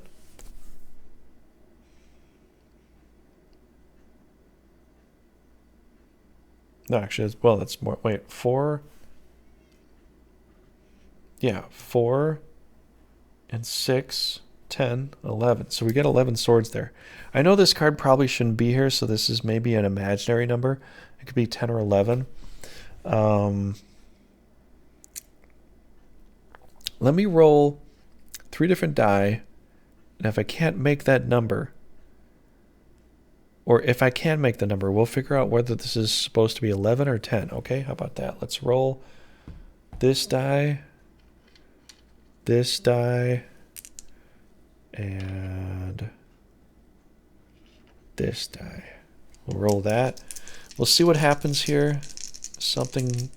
No, actually, that's more. Wait, 4. Yeah, 4 and 6, 10, 11. So we get 11 swords there. I know this card probably shouldn't be here, so this is maybe an imaginary number. It could be 10 or 11. Let me roll 3 different die, and if I can't make that number, or if I can make the number, we'll figure out whether this is supposed to be 11 or 10. Okay, how about that? Let's roll this die, and this die. We'll roll that. We'll see what happens here. Something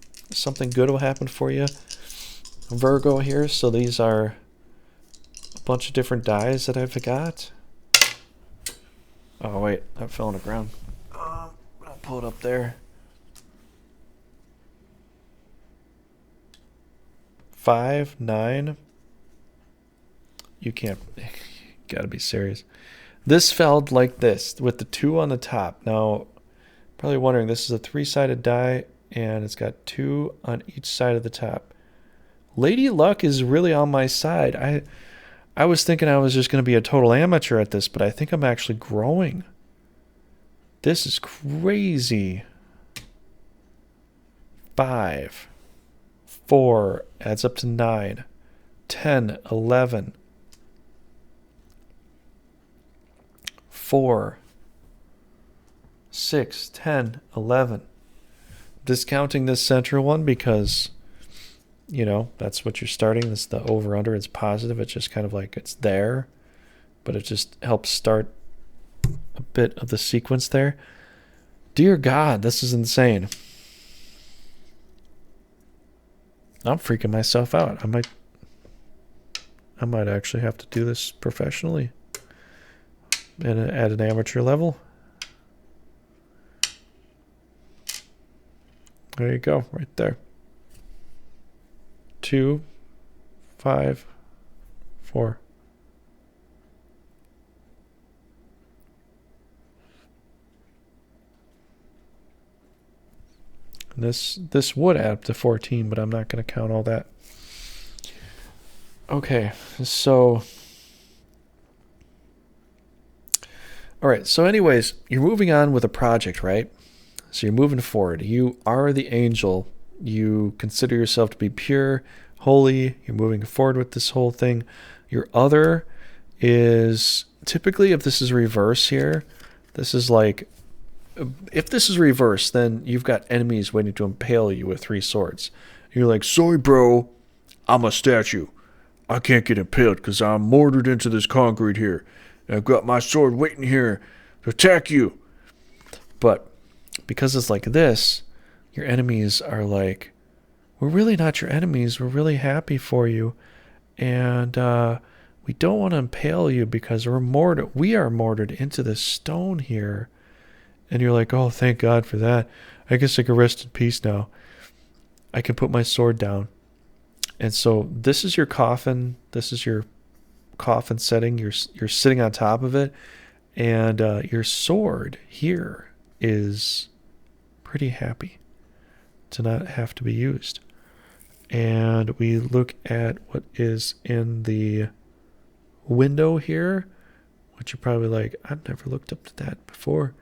good will happen for you, Virgo, here. So these are a bunch of different dies that I've got. Oh, wait, that fell on the ground. I'll pull it up there. 5, 9. You can't, you gotta be serious. This fell like this, with the 2 on the top. Now, probably wondering, this is a 3-sided die, and it's got 2 on each side of the top. Lady Luck is really on my side. I was thinking I was just going to be a total amateur at this, but I think I'm actually growing. This is crazy. 5, 4, adds up to 9, 10, 11, 4, 6, 10, 11. Discounting this center one because, you know, that's what you're starting. That's the over-under. It's positive. It's just kind of like it's there, but it just helps start a bit of the sequence there. Dear God, this is insane. I'm freaking myself out. I might actually have to do this professionally and at an amateur level. There you go, right there. 2, 5, 4. And this would add up to 14, but I'm not going to count all that. Okay, so... All right, so anyways, you're moving on with a project, right? So you're moving forward. You are the angel. You consider yourself to be pure, holy. You're moving forward with this whole thing. Your other is typically, if this is reverse here, this is like, if this is reverse, then you've got enemies waiting to impale you with 3 swords. You're like, sorry, bro, I'm a statue. I can't get impaled because I'm mortared into this concrete here. And I've got my sword waiting here to attack you. But because it's like this, your enemies are like, we're really not your enemies. We're really happy for you. And we don't want to impale you because we are mortared into this stone here. And you're like, oh, thank God for that. I guess I can rest in peace now. I can put my sword down. And so this is your coffin. This is your coffin setting. You're sitting on top of it. And your sword here is pretty happy to not have to be used. And we look at what is in the window here, which you're probably like, I've never looked up to that before.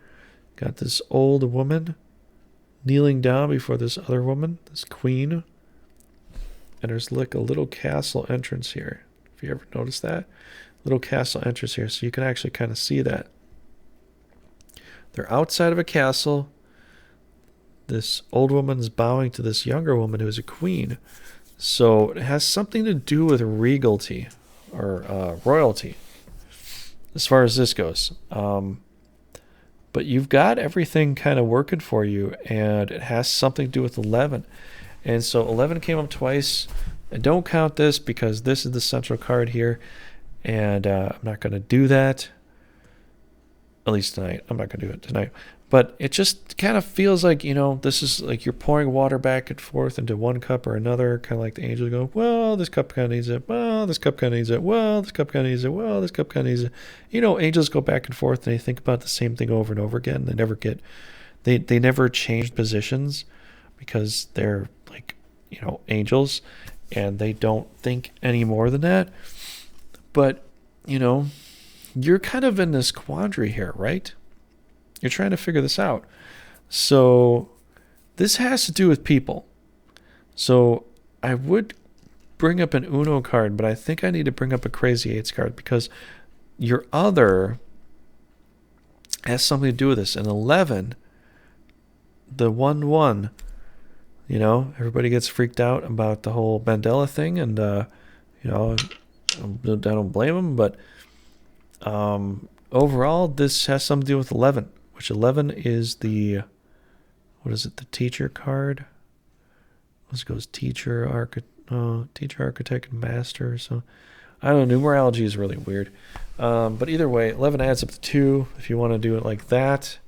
Got this old woman kneeling down before this other woman, this queen. And there's like a little castle entrance here. If you ever noticed that. Little castle entrance here. So you can actually kind of see that. They're outside of a castle. This old woman's bowing to this younger woman who's a queen. So it has something to do with regality or royalty as far as this goes. But you've got everything kind of working for you, and it has something to do with 11. And so 11 came up twice. And don't count this because this is the central card here. And I'm not going to do that. At least tonight. I'm not going to do it tonight. But it just kind of feels like, this is like you're pouring water back and forth into one cup or another. Kind of like the angels go, well, this cup kind of needs it. Well, this cup kind of needs it. Well, this cup kind of needs it. Well, this cup kind of needs it. Angels go back and forth and they think about the same thing over and over again. They never change positions because they're like, angels. And they don't think any more than that. But, you're kind of in this quandary here, right? You're trying to figure this out. So this has to do with people. So I would bring up an Uno card, but I think I need to bring up a Crazy Eights card because your other has something to do with this. And 11, the 1-1, everybody gets freaked out about the whole Mandela thing. And, I don't blame them. But overall, this has something to do with 11. Which 11 is the teacher card? This goes teacher, architect, and master. So, I don't know, numerology is really weird. But either way, 11 adds up to 2 if you want to do it like that.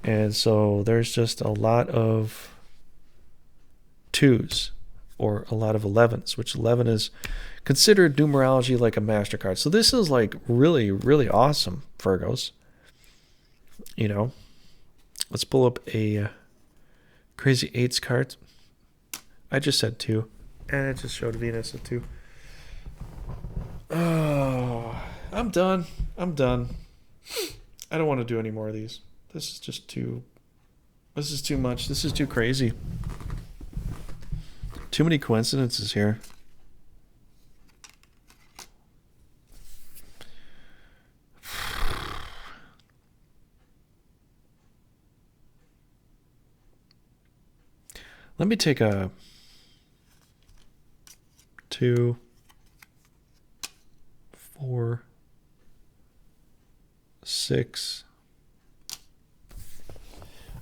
And so there's just a lot of 2s or a lot of 11s, which 11 is considered numerology like a MasterCard. So this is like really, really awesome, Virgos. Let's pull up a Crazy Eights card. I just said 2, and it just showed Venus at 2. Oh, I'm done. I don't want to do any more of these. This is too much. This is too crazy. Too many coincidences here. Let me take a 2, 4, 6.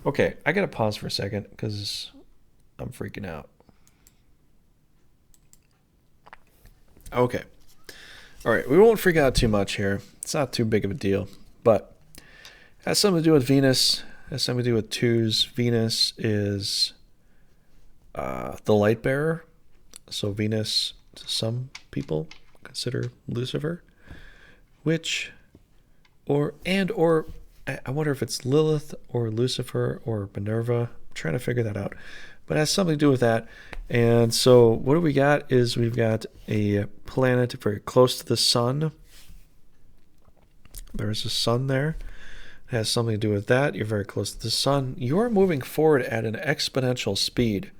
Okay, I gotta pause for a second because I'm freaking out. Okay. All right, we won't freak out too much here. It's not too big of a deal, but it has something to do with Venus. It has something to do with 2s. Venus is the light bearer. So Venus, some people consider Lucifer, which, or I wonder if it's Lilith or Lucifer or Minerva. I'm trying to figure that out. But it has something to do with that. And so what do we got is we've got a planet very close to the sun. There's a sun there. It has something to do with that. You're very close to the sun. You're moving forward at an exponential speed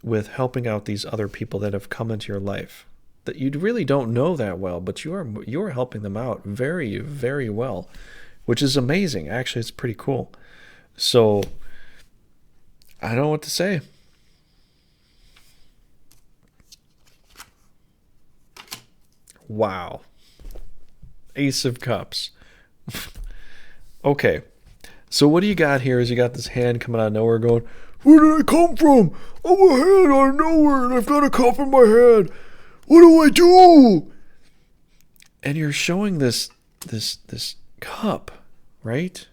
with helping out these other people that have come into your life that you really don't know that well, but you are helping them out very, very well, which is amazing. Actually, it's pretty cool. So I don't know what to say. Wow. Ace of Cups. Okay. So what do you got here is you got this hand coming out of nowhere going, where did I come from? I'm a hand out of nowhere and I've got a cup in my hand. What do I do? And you're showing this cup, right?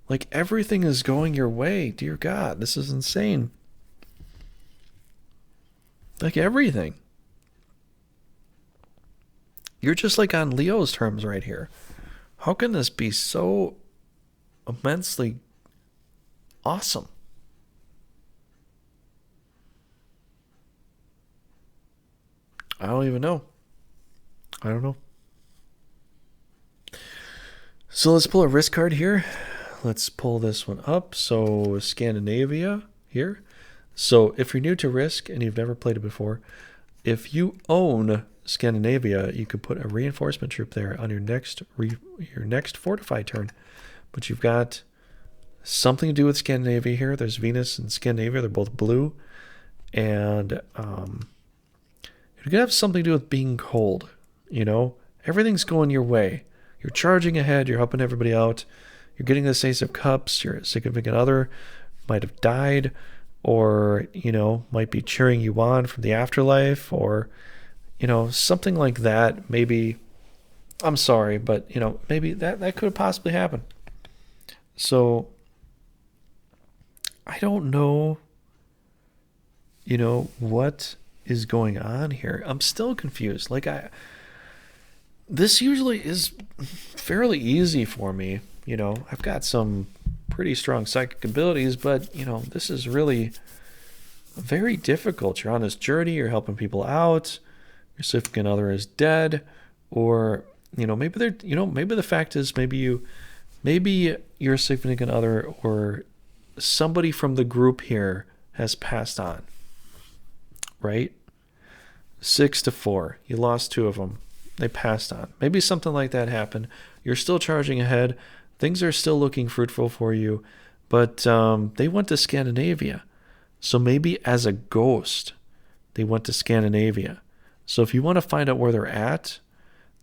Like everything is going your way. Dear God, this is insane. Like everything. You're just like on Leo's terms right here. How can this be so immensely awesome? I don't even know. I don't know. So let's pull a risk card here. Let's pull this one up. So Scandinavia here. So if you're new to Risk and you've never played it before, if you own Scandinavia, you could put a reinforcement troop there on your next fortify turn. But you've got something to do with Scandinavia here. There's Venus and Scandinavia. They're both blue. And it could have something to do with being cold. You know, everything's going your way. You're charging ahead. You're helping everybody out. You're getting this Ace of Cups. Your significant other might have died, or, you know, might be cheering you on from the afterlife, or, you know, something like that. Maybe, I'm sorry, but, you know, maybe that could have possibly happened. So I don't know, you know, what is going on here. I'm still confused. Like, this usually is fairly easy for me. You know, I've got some pretty strong psychic abilities, but, you know, this is really very difficult. You're on this journey, you're helping people out, your significant other is dead, or, you know, maybe they're, you know, maybe the fact is maybe your significant other or somebody from the group here has passed on, right? 6-4. You lost 2 of them. They passed on. Maybe something like that happened. You're still charging ahead. Things are still looking fruitful for you, but they went to Scandinavia. So maybe as a ghost, they went to Scandinavia. So if you want to find out where they're at,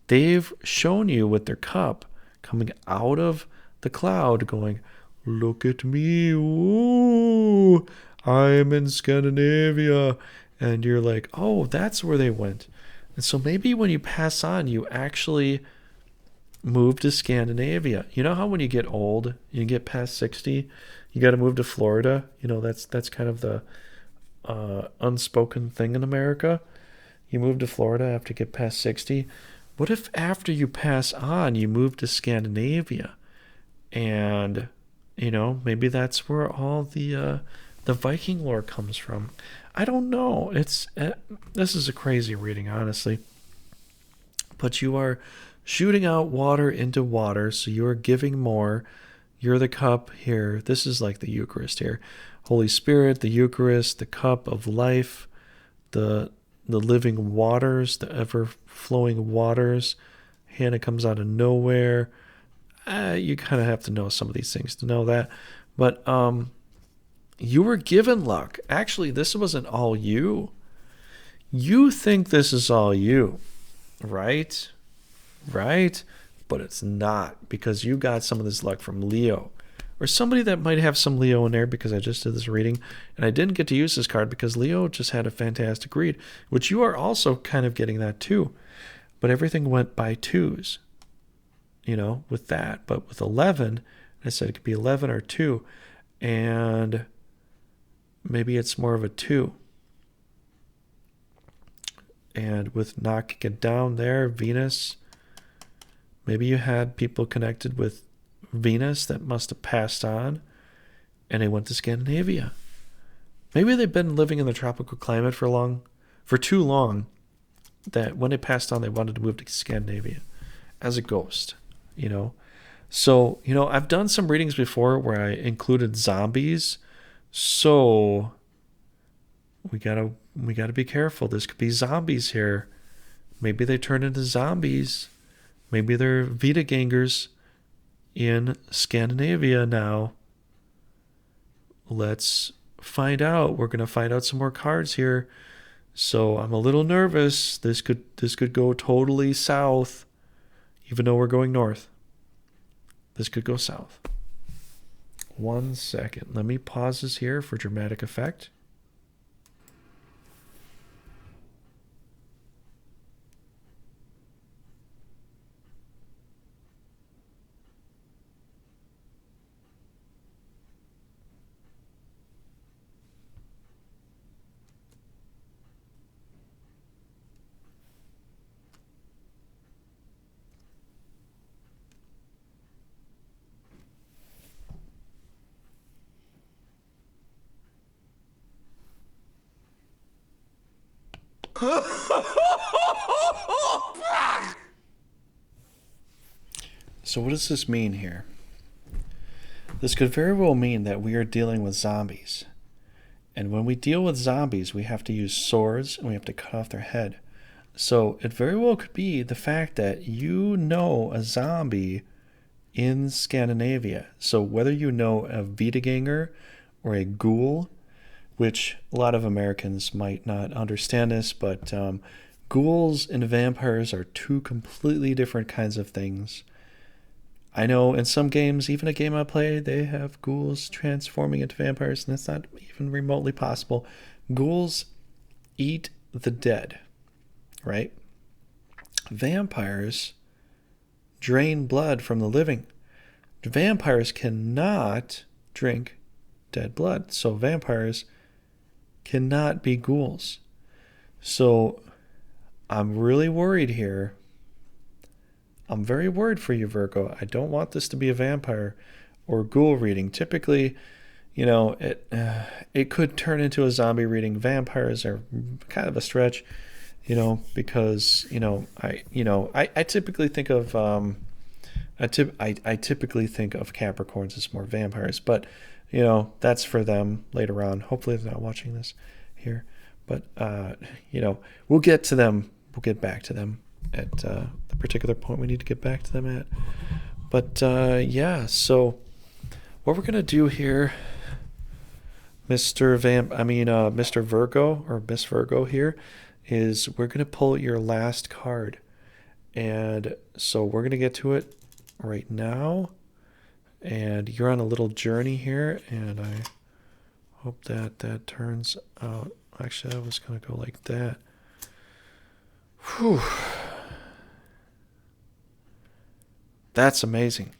they've shown you with their cup coming out of the cloud going, look at me. Ooh, I'm in Scandinavia. And you're like, oh, that's where they went. And so maybe when you pass on, you actually move to Scandinavia. You know how when you get old, you get past 60, you got to move to Florida? You know, that's kind of the unspoken thing in America. You move to Florida after you get past 60. What if after you pass on, you move to Scandinavia? And, you know, maybe that's where all the Viking lore comes from. I don't know. This is a crazy reading, honestly. But you are shooting out water into water, so you are giving more. You're the cup here. This is like the Eucharist here. Holy Spirit, the Eucharist, the cup of life, the living waters, the ever-flowing waters. Hannah comes out of nowhere. You kind of have to know some of these things to know that. But you were given luck. Actually, this wasn't all you. You think this is all you, right? Right? But it's not, because you got some of this luck from Leo, or somebody that might have some Leo in there, because I just did this reading and I didn't get to use this card because Leo just had a fantastic read, which you are also kind of getting that too. But everything went by 2s, you know, with that. But with 11, I said it could be 11 or 2, and maybe it's more of a 2. And with knocking it down there, Venus, maybe you had people connected with Venus that must have passed on and they went to Scandinavia. Maybe they've been living in the tropical climate for too long, that when they passed on, they wanted to move to Scandinavia as a ghost, you know? So, you know, I've done some readings before where I included zombies. So we gotta be careful. This could be zombies here. Maybe they turn into zombies. Maybe they're Vita gangers in Scandinavia now. Let's find out. We're gonna find out some more cards here. So I'm a little nervous. This could go totally south, even though we're going north. This could go south. 1 second. Let me pause this here for dramatic effect. So what does this mean here? This could very well mean that we are dealing with zombies. And when we deal with zombies, we have to use swords and we have to cut off their head. So it very well could be the fact that you know a zombie in Scandinavia. So whether you know a Vitaganger or a ghoul, which a lot of Americans might not understand this, but ghouls and vampires are two completely different kinds of things. I know in some games, even a game I play, they have ghouls transforming into vampires, and that's not even remotely possible. Ghouls eat the dead, right? Vampires drain blood from the living. Vampires cannot drink dead blood, so vampires cannot be ghouls. So I'm really worried here. I'm very worried for you, Virgo. I don't want this to be a vampire or ghoul reading. Typically, you know, it could turn into a zombie reading. Vampires are kind of a stretch, you know, because I typically think of I typically think of Capricorns as more vampires, but you know, that's for them later on. Hopefully they're not watching this here, but you know, we'll get to them. We'll get back to them at the particular point we need to get back to them at. But yeah, so what we're gonna do here, Mr. Virgo or Miss Virgo here, is we're gonna pull your last card, and so we're gonna get to it right now. And you're on a little journey here, and I hope that turns out. Actually, I was gonna go like that. Whew. That's amazing.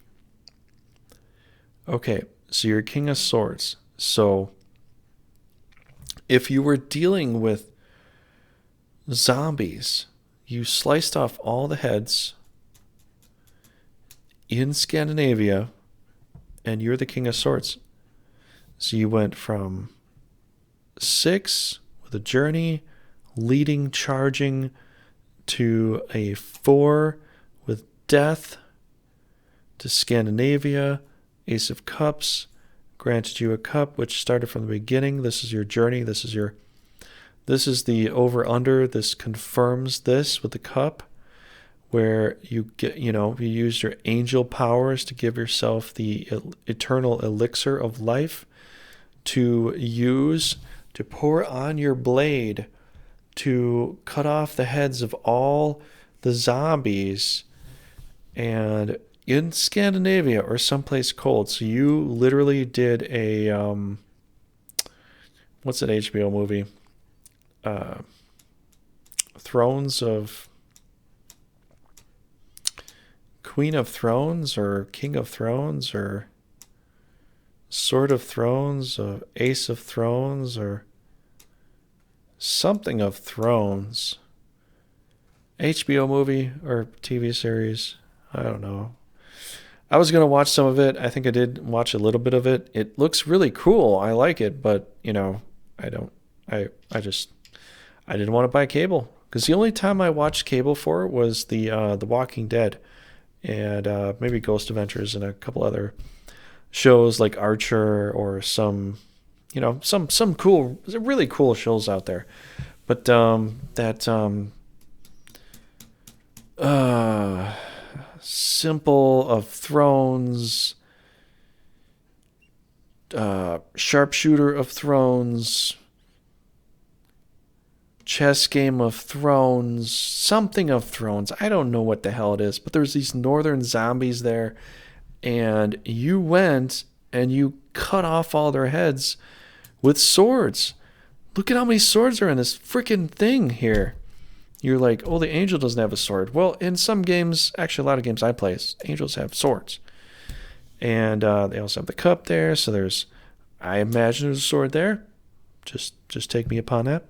Okay, so you're King of Swords. So if you were dealing with zombies, you sliced off all the heads in Scandinavia, and you're the King of Swords. So you went from 6 with a journey, leading, charging, to a 4 with death, to Scandinavia. Ace of Cups granted you a cup, which started from the beginning. This is your journey. This is the over-under. This confirms this with the cup, where you get, you use your angel powers to give yourself the eternal elixir of life to use to pour on your blade to cut off the heads of all the zombies, and in Scandinavia or someplace cold. So you literally did a what's that HBO movie? Queen of Thrones or King of Thrones or Sword of Thrones or Ace of Thrones or something of Thrones. HBO movie or TV series. I don't know. I was going to watch some of it. I think I did watch a little bit of it. It looks really cool. I like it, but I don't I didn't want to buy cable because the only time I watched cable for it was the Walking Dead and maybe Ghost Adventures and a couple other shows like Archer or some some cool, really cool shows out there. But Simple of Thrones, Sharpshooter of Thrones, Chess Game of Thrones, something of Thrones. I don't know what the hell it is, but there's these northern zombies there, and you went and you cut off all their heads with swords. Look at how many swords are in this freaking thing here. You're like, oh, the angel doesn't have a sword. Well, in some games, actually a lot of games I play, angels have swords. And they also have the cup there. So I imagine there's a sword there. Just take me upon that.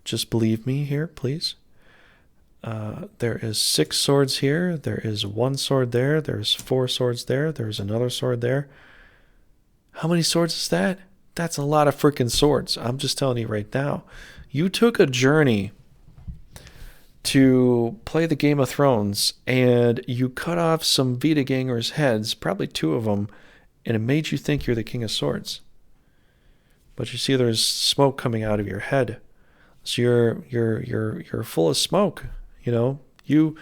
Just believe me here, please. There is 6 swords here. There is 1 sword there. There's 4 swords there. There's another sword there. How many swords is that? That's a lot of freaking swords. I'm just telling you right now. You took a journey to play the Game of Thrones, and you cut off some Vita gangers' heads, probably 2 of them, and it made you think you're the King of Swords. But you see, there's smoke coming out of your head, so you're full of smoke. You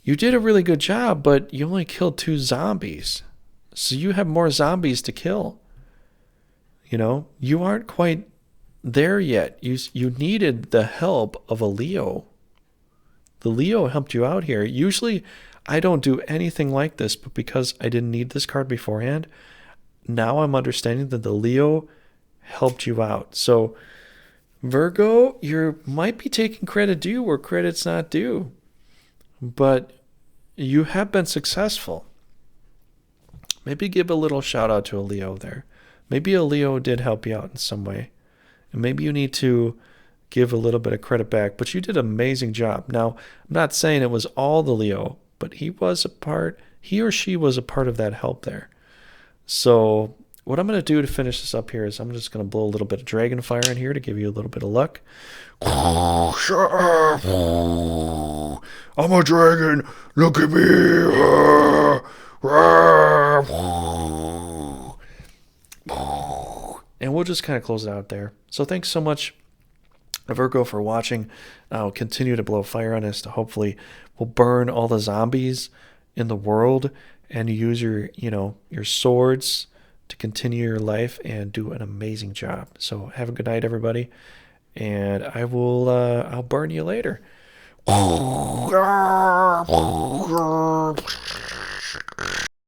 did a really good job, but you only killed 2 zombies, so you have more zombies to kill. You aren't quite there yet. You needed the help of a Leo. The Leo helped you out here. Usually I don't do anything like this, but because I didn't need this card beforehand, now I'm understanding that the Leo helped you out. So Virgo, you might be taking credit due where credit's not due, but you have been successful. Maybe give a little shout out to a Leo there. Maybe a Leo did help you out in some way. And maybe you need to give a little bit of credit back. But you did an amazing job. Now, I'm not saying it was all the Leo, but he or she was a part of that help there. So what I'm going to do to finish this up here is I'm just going to blow a little bit of dragon fire in here to give you a little bit of luck. I'm a dragon. Look at me. And we'll just kind of close it out there. So thanks so much, Virgo, for watching. I'll continue to blow fire on this to hopefully we'll burn all the zombies in the world and use your swords to continue your life and do an amazing job. So have a good night, everybody. And I'll burn you later.